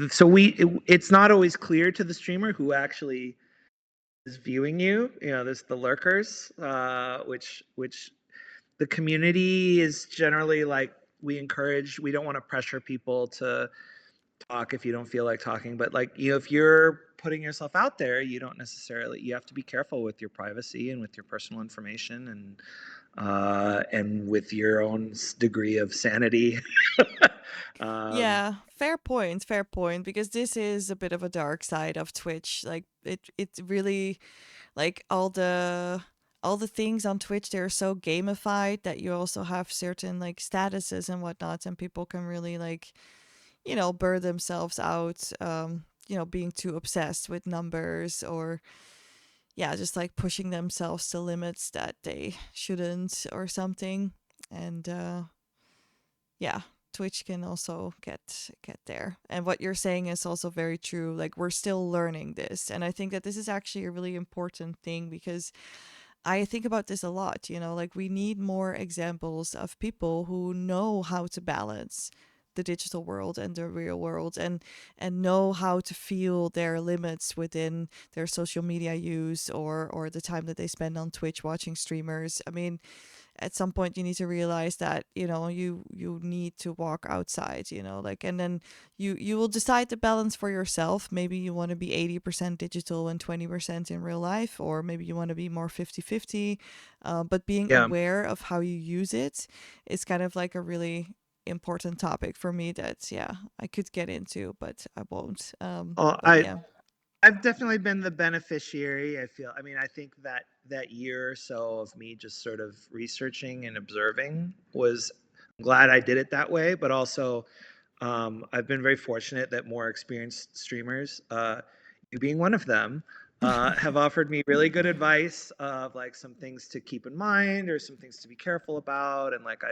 so it's not always clear to the streamer who actually is viewing you. You know, there's the lurkers, which the community is generally like, we don't want to pressure people to talk if you don't feel like talking, but like, you know, if you're putting yourself out there, you don't necessarily, you have to be careful with your privacy and with your personal information, and with your own degree of sanity. um, Yeah, fair point, because this is a bit of a dark side of Twitch. Like it really, like all the things on Twitch, they're so gamified that you also have certain like statuses and whatnot, and people can really like, burn themselves out, being too obsessed with numbers, or yeah, just like pushing themselves to limits that they shouldn't or something. And yeah, Twitch can also get there. And what you're saying is also very true. Like, we're still learning this, and I think that this is actually a really important thing, because I think about this a lot, like we need more examples of people who know how to balance the digital world and the real world, and know how to feel their limits within their social media use, or the time that they spend on Twitch watching streamers. I mean, at some point you need to realize that you need to walk outside, like, and then you will decide the balance for yourself. Maybe you want to be 80% digital and 20% in real life, or maybe you want to be more 50-50. But being yeah. aware of how you use it is kind of like a really important topic for me that, yeah, I could get into, but I won't. Well, But yeah. I've definitely been the beneficiary. I feel. I mean, I think that that year or so of me just sort of researching and observing was, I'm glad I did it that way. But also, I've been very fortunate that more experienced streamers, you being one of them, have offered me really good advice of like some things to keep in mind or some things to be careful about. And like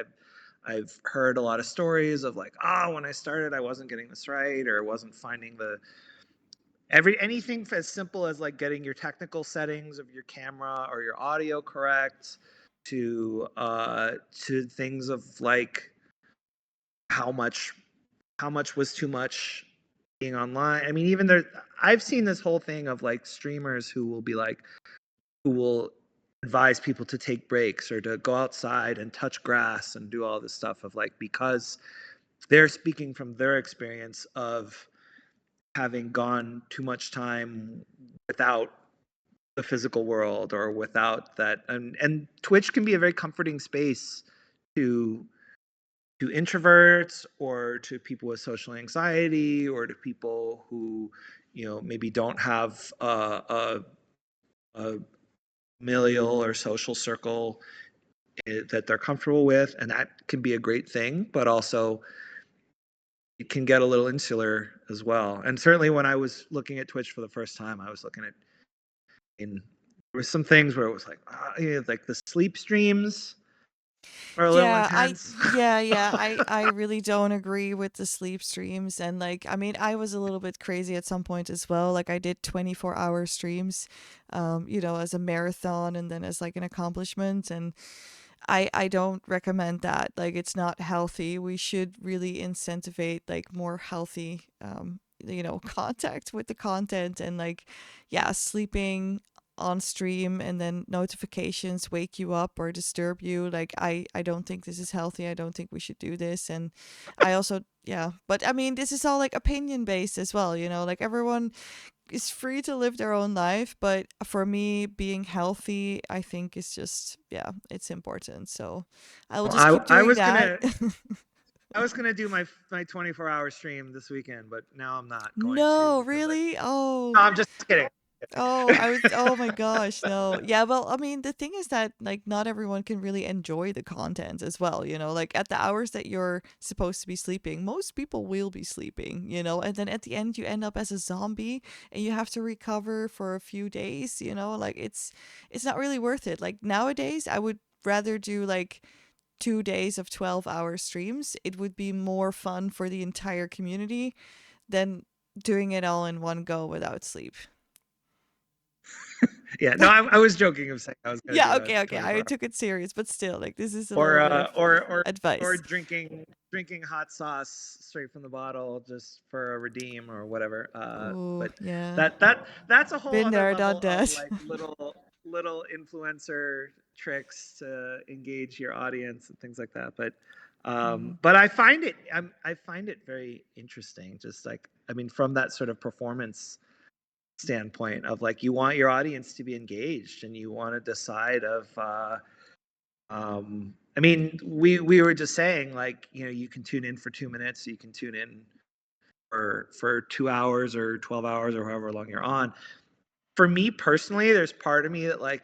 I've heard a lot of stories of like, when I started, I wasn't getting this right, or wasn't finding anything as simple as like getting your technical settings of your camera or your audio correct, to things of like how much was too much being online. I mean, even there, I've seen this whole thing of like streamers who will be like, who will advise people to take breaks or to go outside and touch grass and do all this stuff of like, because they're speaking from their experience of having gone too much time without the physical world or without that. And Twitch can be a very comforting space to introverts, or to people with social anxiety, or to people who, maybe don't have a familial or social circle that they're comfortable with. And that can be a great thing, but also it can get a little insular as well. And certainly when I was looking at Twitch for the first time, I was looking at, there were some things where it was like, like the sleep streams are a little Yeah, I intense. yeah, yeah, I really don't agree with the sleep streams. And like, I mean, I was a little bit crazy at some point as well. Like, I did 24-hour streams, as a marathon, and then as like an accomplishment. And I don't recommend that. Like, it's not healthy. We should really incentivize like more healthy contact with the content. And like, yeah, sleeping on stream and then notifications wake you up or disturb you, like, I don't think this is healthy. I don't think we should do this. And I also, yeah, but I mean, this is all like opinion based as well, like everyone is free to live their own life. But for me, being healthy, I think, is just, yeah, it's important. So I will Well, just keep I doing was that. gonna I was gonna do my 24-hour stream this weekend, but now I'm not going to No, because I. really? Oh. No, I'm just kidding. Oh my gosh, no. Yeah, well, I mean, the thing is that like not everyone can really enjoy the content as well, you know? Like at the hours that you're supposed to be sleeping, most people will be sleeping, you know? And then at the end you end up as a zombie and you have to recover for a few days, you know? Like it's not really worth it. Like nowadays I would rather do like 2 days of 12-hour streams. It would be more fun for the entire community than doing it all in one go without sleep. Yeah, no, I was joking of saying I was going to Yeah, do a okay. I 24 took it serious, but still, like this is a or little bit uh, of or or or advice. drinking hot sauce straight from the bottle just for a redeem or whatever. Oh, But yeah. that's a whole Been other there, done level of that. like little influencer tricks to engage your audience and things like that. Mm. But I find it very interesting. Just like, I mean, from that sort of performance standpoint of like, you want your audience to be engaged and you want to decide of I mean, we were just saying, like, you can tune in for 2 minutes, you can tune in for 2 hours or 12 hours or however long you're on. For me personally, there's part of me that, like,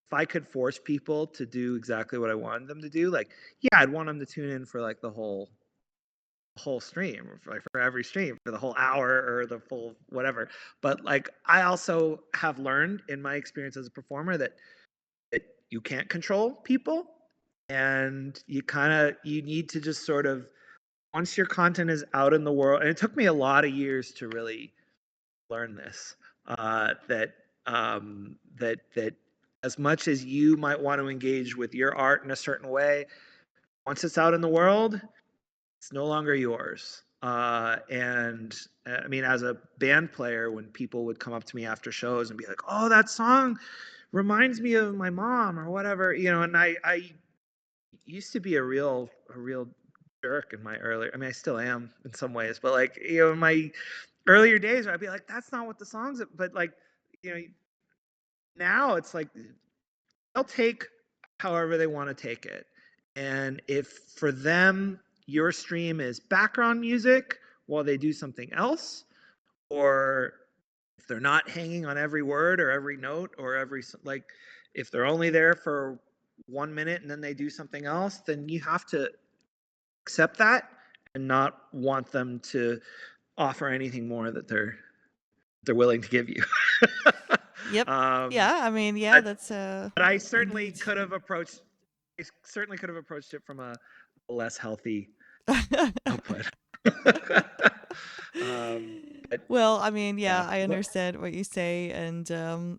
if I could force people to do exactly what I wanted them to do, like, yeah, I'd want them to tune in for like the whole stream, or like for every stream, for the whole hour or the full whatever. But like, I also have learned in my experience as a performer that you can't control people, and you need to just sort of, once your content is out in the world, and it took me a lot of years to really learn this, that as much as you might want to engage with your art in a certain way, once it's out in the world, it's no longer yours. And I mean, as a band player, when people would come up to me after shows and be like, "Oh, that song reminds me of my mom," or whatever, and I used to be a real jerk in my earlier. I mean, I still am in some ways, but like, in my earlier days, I'd be like, "That's not what the song's." But like, you know, now it's like they'll take however they want to take it, and if for them your stream is background music while they do something else, or if they're not hanging on every word or every note or like, if they're only there for 1 minute and then they do something else, then you have to accept that and not want them to offer anything more that they're willing to give you. Yep. um, Yeah, I mean, yeah, but, that's but I certainly indeed. could have approached. I certainly could have approached it from a less healthy output. um, but Well, I mean, yeah, yeah, I understand what you say. And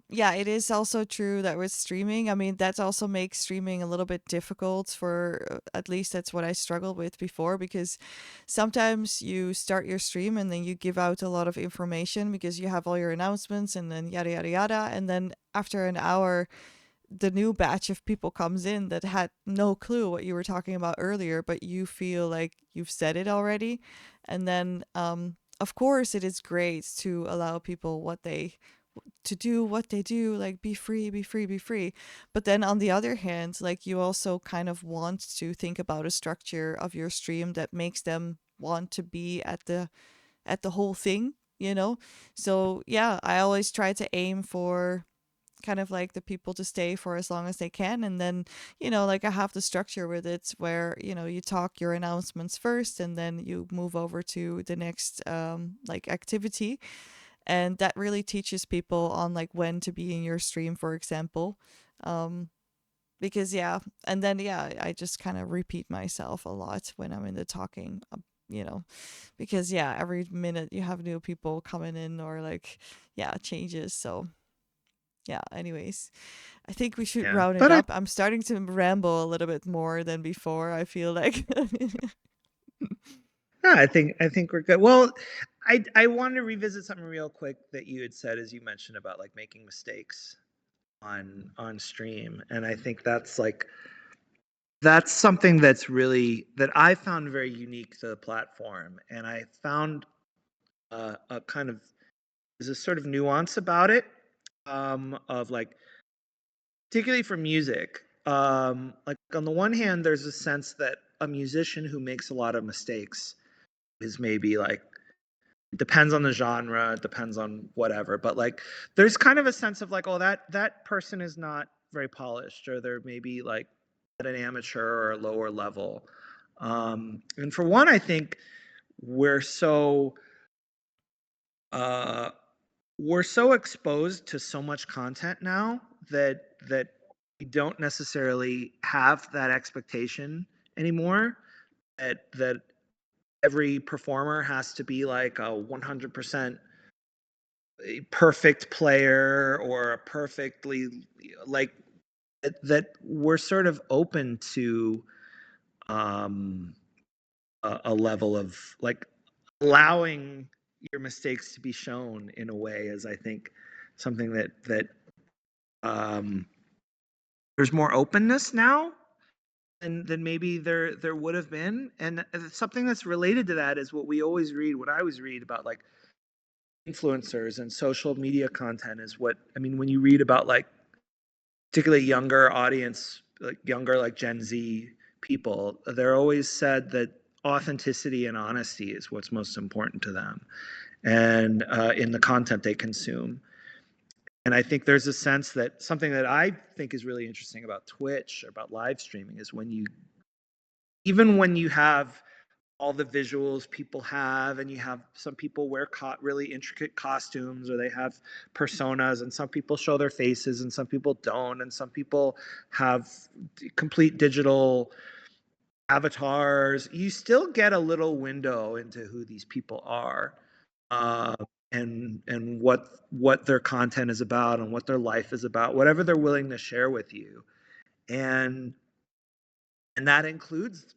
yeah, it is also true that with streaming, I mean, that also makes streaming a little bit difficult for, at least that's what I struggled with before, because sometimes you start your stream and then you give out a lot of information because you have all your announcements and then yada, yada, yada. And then after an hour, the new batch of people comes in that had no clue what you were talking about earlier, but you feel like you've said it already. And then, of course, it is great to allow people to do what they do, like be free, be free, be free. But then on the other hand, like you also kind of want to think about a structure of your stream that makes them want to be at the whole thing, you know? So yeah, I always try to aim for kind of like the people to stay for as long as they can. And then, like I have the structure with it where, you talk your announcements first and then you move over to the next like activity. And that really teaches people on like when to be in your stream, for example. Um, because yeah, and then yeah, I just kind of repeat myself a lot when I'm in the talking, you know, because yeah, every minute you have new people coming in or like, yeah, changes. So yeah, anyways, I think we should yeah. round it But up. I'm starting to ramble a little bit more than before, I feel like. I think we're good. Well, I wanted to revisit something real quick that you had said, as you mentioned about like making mistakes on stream, and I think that's something that I found very unique to the platform, and I found a kind of, there's a sort of nuance about it, of like, particularly for music. Like, on the one hand, there's a sense that a musician who makes a lot of mistakes is maybe like depends on the genre, it depends on whatever, but like there's kind of a sense of like, oh, that person is not very polished, or they're maybe like at an amateur or a lower level. And for one, I think we're so uh, we're so exposed to so much content now that we don't necessarily have that expectation anymore. That every performer has to be like a 100% perfect player or a perfectly like that we're sort of open to um a level of like allowing your mistakes to be shown in a way is, I think, something that um there's more openness now than maybe there would have been. And something that's related to that is what I always read about like influencers and social media content is what I mean when you read about like particularly younger audience, like younger like Gen Z people, they're always said that authenticity and honesty is what's most important to them, and in the content they consume. And I think there's a sense that something that I think is really interesting about Twitch, about live streaming, is when you even when you have all the visuals people have, and you have some people wear really intricate costumes, or they have personas, and some people show their faces and some people don't, and some people have complete digital avatars, you still get a little window into who these people are, uh, and what their content is about and what their life is about, whatever they're willing to share with you. And and that includes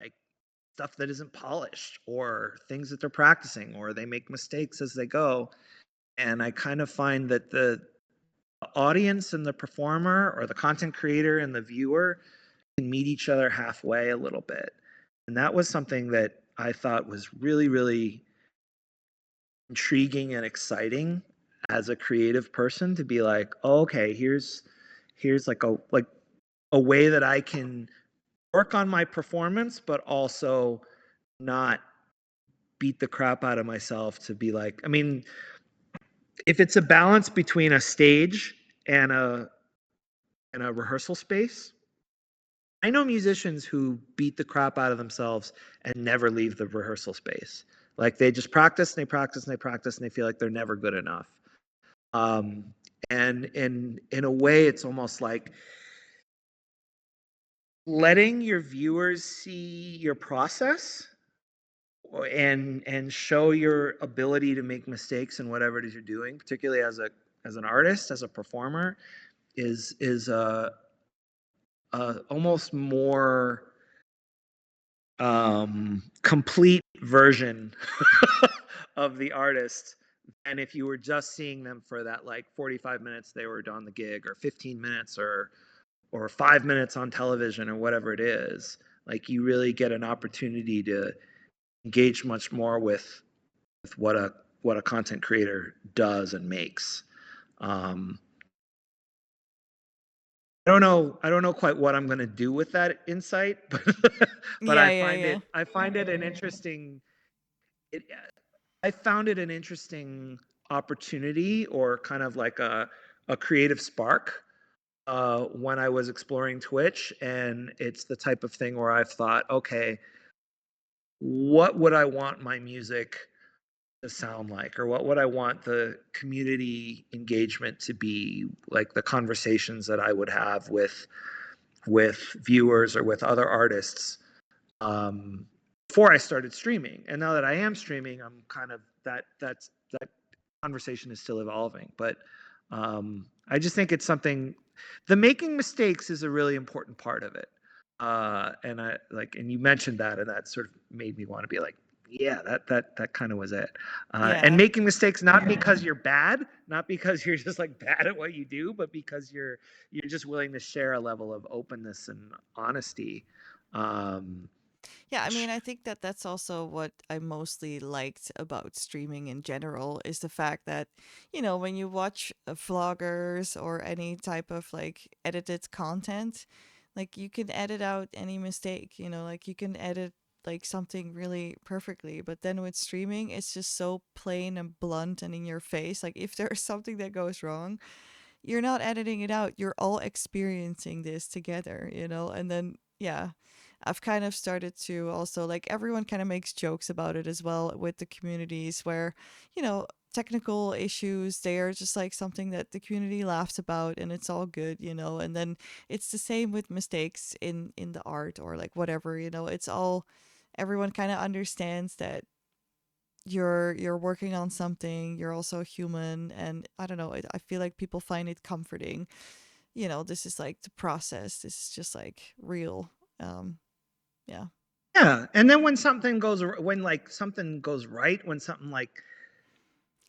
like stuff that isn't polished, or things that they're practicing, or they make mistakes as they go. And I kind of find that the audience and the performer, or the content creator and the viewer, can meet each other halfway a little bit. And that was something that I thought was really, really intriguing and exciting as a creative person, to be like, oh, okay, here's like a way that I can work on my performance, but also not beat the crap out of myself to be like, I mean, if it's a balance between a stage and a rehearsal space, I know musicians who beat the crap out of themselves and never leave the rehearsal space. Like they just practice and they practice and they practice and they feel like they're never good enough. Um, and in a way, it's almost like letting your viewers see your process, and show your ability to make mistakes in whatever it is you're doing, particularly as an artist, as a performer, is a almost more complete version of the artist. And if you were just seeing them for that like 45 minutes they were on the gig, or 15 minutes, or 5 minutes on television, or whatever it is, like you really get an opportunity to engage much more with what a content creator does and makes. Um, I don't know quite what I'm going to do with that insight, but Yeah, yeah, yeah. I find it an interesting it, I found it an interesting opportunity, or kind of like a creative spark when I was exploring Twitch. And it's the type of thing where I've thought, okay, what would I want my music to sound like, or what would I want the community engagement to be like, the conversations that I would have with viewers or with other artists, um, before I started streaming. And now that I am streaming, I'm kind of that conversation is still evolving. But I just think it's something. The making mistakes is a really important part of it. And I like, and you mentioned that, and that sort of made me want to be like, yeah, that kind of was it. And Yeah. making mistakes, not because you're bad, not because you're just like bad at what you do, but because you're just willing to share a level of openness and honesty. Um, Yeah, I mean, which I think that that's also what I mostly liked about streaming in general, is the fact that, when you watch vloggers or any type of like edited content, like you can edit out any mistake, like you can edit like something really perfectly. But then with streaming, it's just so plain and blunt and in your face. Like if there's something that goes wrong, you're not editing it out. You're all experiencing this together, you know? And then, yeah, I've kind of started to also, like, everyone kind of makes jokes about it as well with the communities where, you know, technical issues, they are just like something that the community laughs about and it's all good, you know? And then it's the same with mistakes in the art or like whatever, you know? It's all, everyone kind of understands that you're working on something, you're also human, and I don't know, I feel like people find it comforting, you know, this is like the process, this is just like real. Yeah. Yeah, and then when something goes, when like something goes right, when something like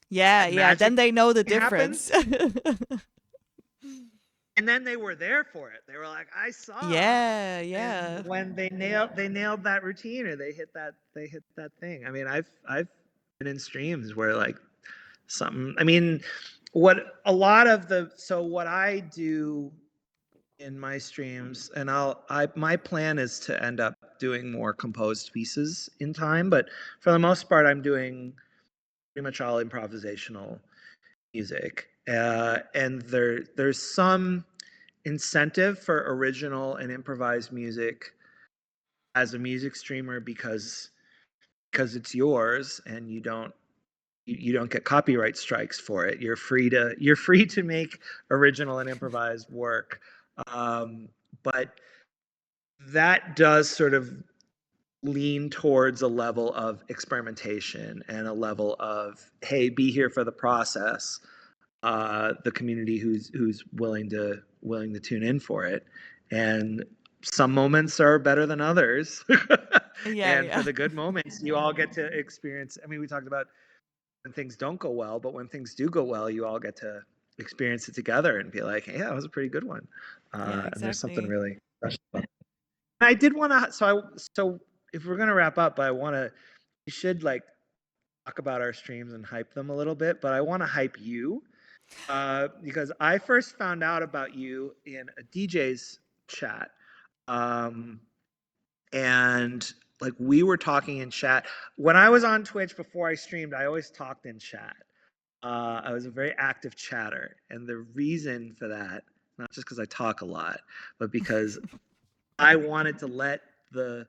Yeah, that yeah, magic then they know the happens, difference. and then they were there for it. They were like, I saw, Yeah, and yeah. when they nailed that routine, or they hit that thing. I mean, I've been in streams where like something. I mean, what a lot of the so what I do in my streams, and my plan is to end up doing more composed pieces in time, but for the most part, I'm doing pretty much all improvisational music, and there's some incentive for original and improvised music as a music streamer because it's yours and you don't get copyright strikes for it. You're free to make original and improvised work, but that does sort of lean towards a level of experimentation and a level of, hey, be here for the process. The community who's willing to tune in for it, and some moments are better than others. Yeah, And for yeah. the good moments, you all get to experience. I mean, we talked about when things don't go well, but when things do go well, you all get to experience it together and be like, hey, that was a pretty good one. Yeah, And there's something exactly. really special about it. And I did want to, so if we're gonna wrap up, I want to, we should like talk about our streams and hype them a little bit, but I want to hype you, because I first found out about you in a DJ's chat. Um, and like we were talking in chat. When I was on Twitch before I streamed, I always talked in chat. I was a very active chatter. And the reason for that, not just because I talk a lot, but because I wanted to let the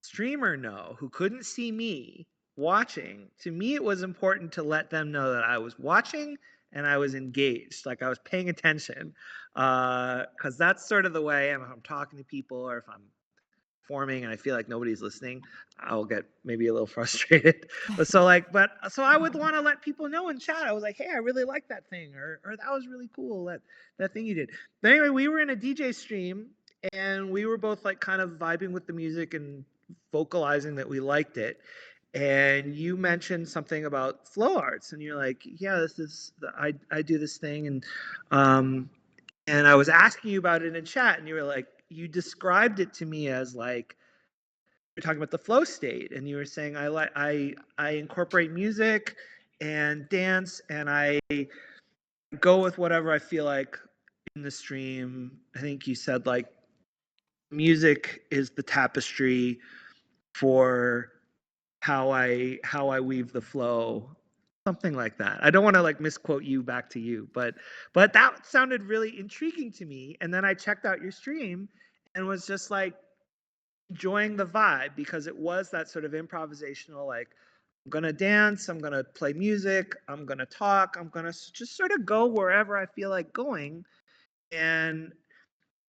streamer know who couldn't see me watching. To me, it was important to let them know that I was watching and I was engaged, like I was paying attention, because that's sort of the way if I'm talking to people or if I'm forming and I feel like nobody's listening, I'll get maybe a little frustrated. But so I would want to let people know in chat. I was like, hey, I really like that thing, or that was really cool, that thing you did. But anyway, we were in a DJ stream and we were both like kind of vibing with the music and vocalizing that we liked it. And you mentioned something about flow arts, and you're like, yeah, I do this thing, um, and I was asking you about it in chat, and you were like, you described it to me as like you're talking about the flow state, and you were saying I incorporate music and dance, and I go with whatever I feel like in the stream. I think you said like music is the tapestry for how I weave the flow, something like that. I don't want to like misquote you back to you, but that sounded really intriguing to me. And then I checked out your stream and was just like enjoying the vibe because it was that sort of improvisational, like I'm gonna dance, I'm gonna play music, I'm gonna talk, I'm gonna just sort of go wherever I feel like going. And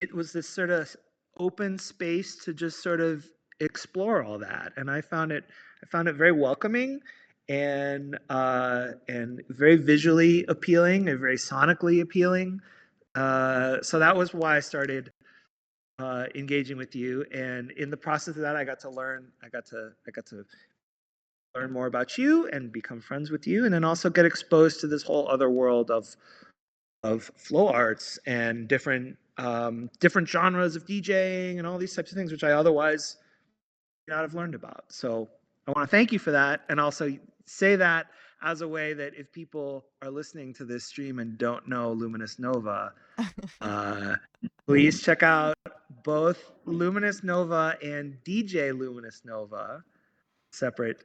it was this sort of open space to just sort of explore all that, and I found it very welcoming and very visually appealing and very sonically appealing. So that was why I started engaging with you, and in the process of that, I got to learn more about you and become friends with you, and then also get exposed to this whole other world of flow arts and different genres of DJing and all these types of things, which I otherwise would not have learned about. So I want to thank you for that, and also say that as a way that if people are listening to this stream and don't know Luminous Nova, uh, please check out both Luminous Nova and DJ Luminous Nova, separate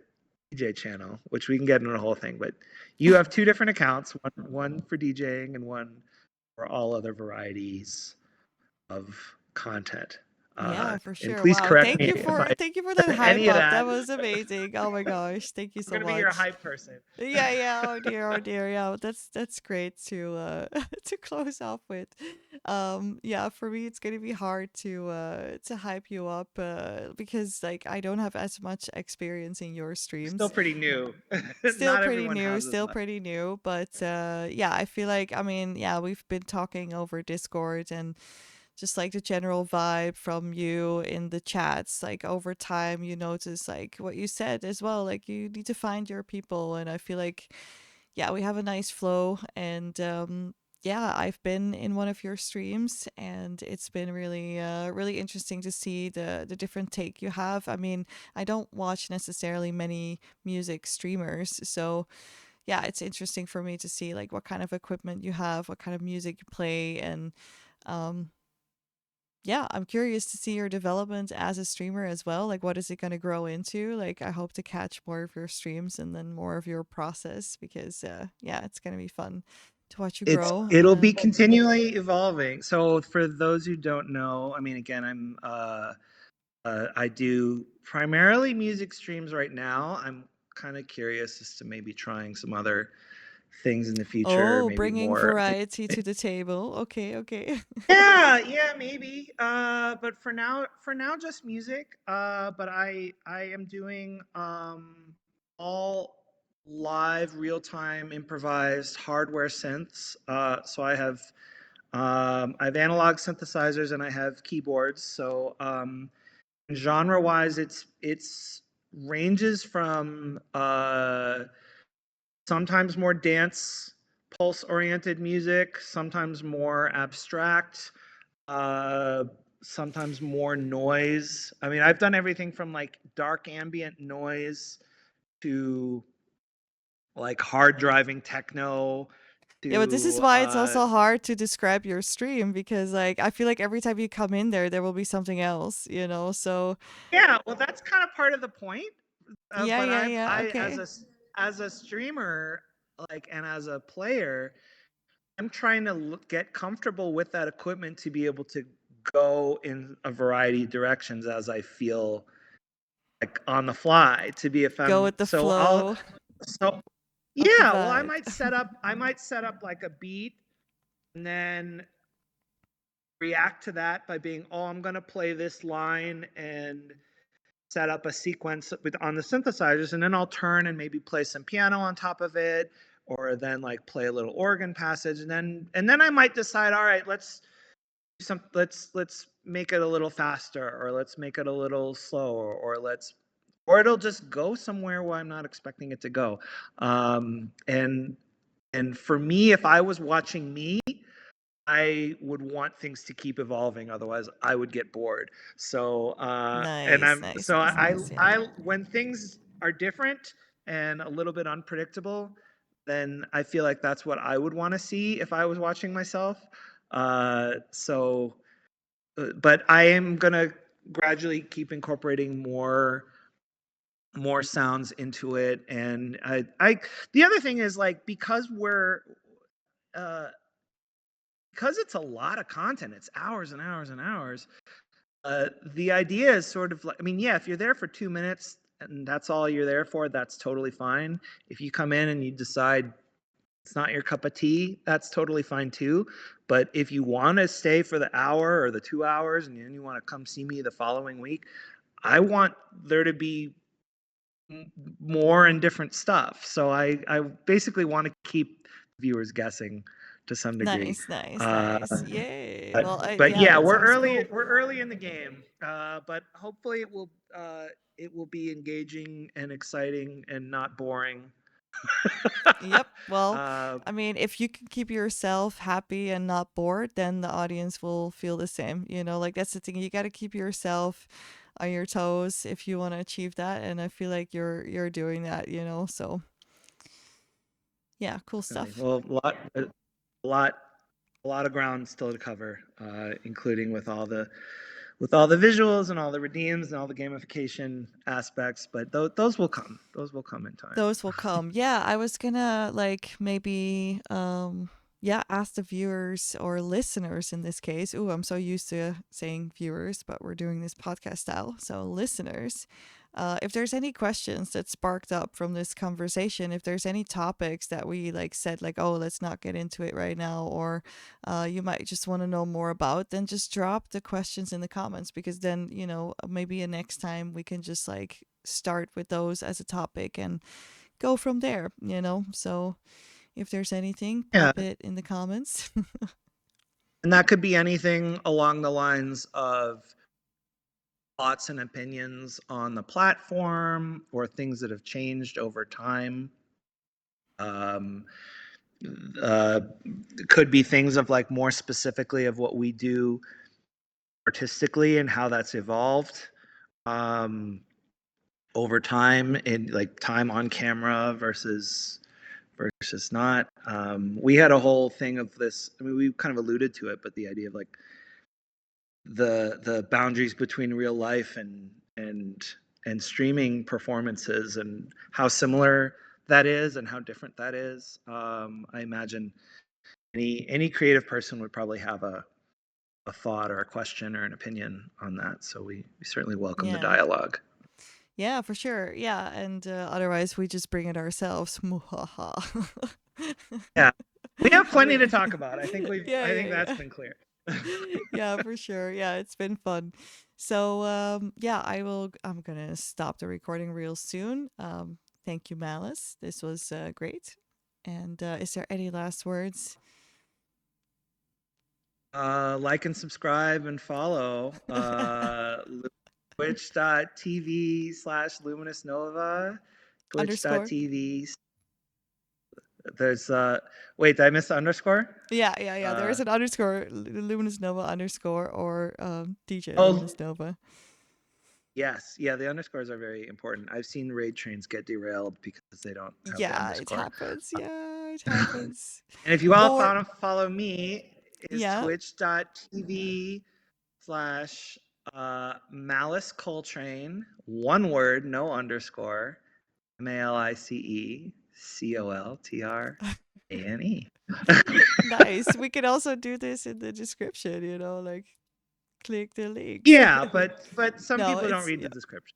DJ channel, which we can get into the whole thing. But you have two different accounts, one for DJing and one for all other varieties of content. Yeah, for And sure. please Wow. correct me if I Thank you for that said hype any of up. That that. was amazing. Oh my gosh. Thank you I'm so gonna be your much. hype person. Yeah, yeah. Oh dear, oh dear. Yeah, that's great to to close off with. Yeah, for me it's gonna be hard to hype you up because like I don't have as much experience in your Still streams. pretty new. Still Not pretty everyone new, has as still much. pretty new, but yeah, I feel like I mean, yeah, we've been talking over Discord and just like the general vibe from you in the chats, like over time you notice like what you said as well, like you need to find your people, and I feel like yeah, we have a nice flow, and yeah, I've been in one of your streams and it's been really really interesting to see the different take you have. I mean, I don't watch necessarily many music streamers, so yeah, it's interesting for me to see like what kind of equipment you have, what kind of music you play, and um yeah, I'm curious to see your development as a streamer as well. Like, what is it going to grow into? Like, I hope to catch more of your streams and then more of your process because, yeah, it's going to be fun to watch you grow. It'll be continually evolving. So for those who don't know, I mean, again, I do primarily music streams right now. I'm kind of curious as to maybe trying some other things in the future, Oh, maybe bringing more. variety to the table. Okay, okay. Yeah, maybe. But for now, just music. But I am doing all live, real time, improvised hardware synths. So I have analog synthesizers and I have keyboards. So genre wise, it's ranges from sometimes more dance pulse oriented music, sometimes more abstract, uh, sometimes more noise. I mean, I've done everything from like dark ambient noise to like hard driving techno Yeah, but this is to why it's also hard to describe your stream because, like, I feel like every time you come in there will be something else, you know? So, yeah, well that's kind of part of the point. yeah, But yeah, I've yeah. I Okay. as a streamer, like, and as a player, I'm trying to get comfortable with that equipment to be able to go in a variety of directions as I feel like on the fly. To be if Go I'm with the so I'll flow so of the yeah, well vibe. I might set up like a beat and then react to that by being, oh, I'm gonna play this line and set up a sequence on the synthesizers, and then I'll turn and maybe play some piano on top of it, or then like play a little organ passage, and then I might decide, all right, let's make it a little faster, or let's make it a little slower, or it'll just go somewhere where I'm not expecting it to go. And for me, if I was watching me, I would want things to keep evolving. Otherwise, I would get bored. So, Nice, nice, nice, nice. Yeah. when things are different and a little bit unpredictable, then I feel like that's what I would want to see if I was watching myself. But I am gonna gradually keep incorporating more sounds into it, and the other thing is like uh, because it's a lot of content, it's hours and hours and hours. The idea is sort of like, I mean, yeah, if you're there for 2 minutes and that's all you're there for, that's totally fine. If you come in and you decide it's not your cup of tea, that's totally fine too. But if you want to stay for the hour or the 2 hours and then you want to come see me the following week, I want there to be more and different stuff. So I basically want to keep viewers guessing to some degree. Nice, nice, Uh, nice. Yay. Well, but yeah, yeah, that sounds cool. we're early in the game. But hopefully it will be engaging and exciting and not boring. Yep. Well, uh, I mean, if you can keep yourself happy and not bored, then the audience will feel the same. You know, like that's the thing. You got to keep yourself on your toes if you want to achieve that, and I feel like you're doing that, you know. So, yeah, cool stuff. well, a lot, a lot of ground still to cover, including with all the with all the visuals and all the redeems and all the gamification aspects, but those will come. Those will come in time. Those will come. Yeah, I was gonna like maybe yeah, ask the viewers or listeners in this case. Ooh, I'm so used to saying viewers, but we're doing this podcast style. So listeners, if there's any questions that sparked up from this conversation, if there's any topics that we like said like, oh, let's not get into it right now, or you might just want to know more about, then just drop the questions in the comments, because then, you know, maybe next time we can just like start with those as a topic and go from there, you know? So if there's anything, Yeah. pop it in the comments. And that could be anything along the lines of thoughts and opinions on the platform or things that have changed over time. Um, could be things of like more specifically of what we do artistically and how that's evolved over time, in like time on camera versus not. We had a whole thing of this. I mean, we kind of alluded to it, but the idea of like the boundaries between real life and streaming performances and how similar that is and how different that is. I imagine any creative person would probably have a thought or a question or an opinion on that. So we certainly welcome the Yeah. dialogue. Yeah, for sure. Yeah, and otherwise we just bring it ourselves. Muhaha. Yeah, we have plenty to talk about. I think Yeah, I think yeah, that's yeah. been clear. Yeah, for sure. Yeah, it's been fun. So, yeah, I'm gonna stop the recording real soon. Thank you, Malice. This was great. And is there any last words? Like and subscribe and follow twitch.tv/Luminous Nova, Underscore? twitch.tv. There's wait, did I miss the underscore? Yeah, yeah, yeah. There Uh, is an underscore, Luminous Nova underscore, or DJ oh Luminous Nova. yes, yeah, the underscores are very important. I've seen raid trains get derailed because they don't have the Yeah, it underscore. happens. Yeah, it happens. And if you all Or follow me, is yeah, twitch.tv/Malice Coltrane, one word, no underscore, MALICECOLTRANE. nice. We can also do this in the description. You know, like click the link. Yeah, but some No, people don't it's read yeah. the description.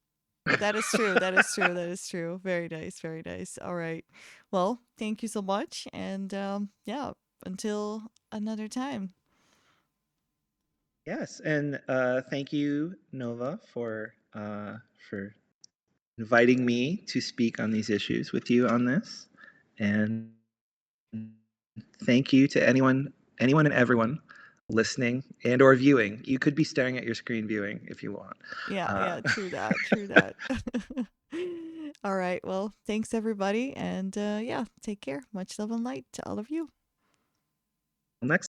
That is true. That is true. That is true. Very nice. Very nice. All right. Well, thank you so much, and yeah, until another time. Yes, and thank you, Nova, for inviting me to speak on these issues with you on this, and thank you to anyone and everyone listening and or viewing. You could be staring at your screen viewing if you want. Yeah, Uh, yeah, true that, true that. All right, well, thanks everybody, and yeah, take care. Much love and light to all of you. next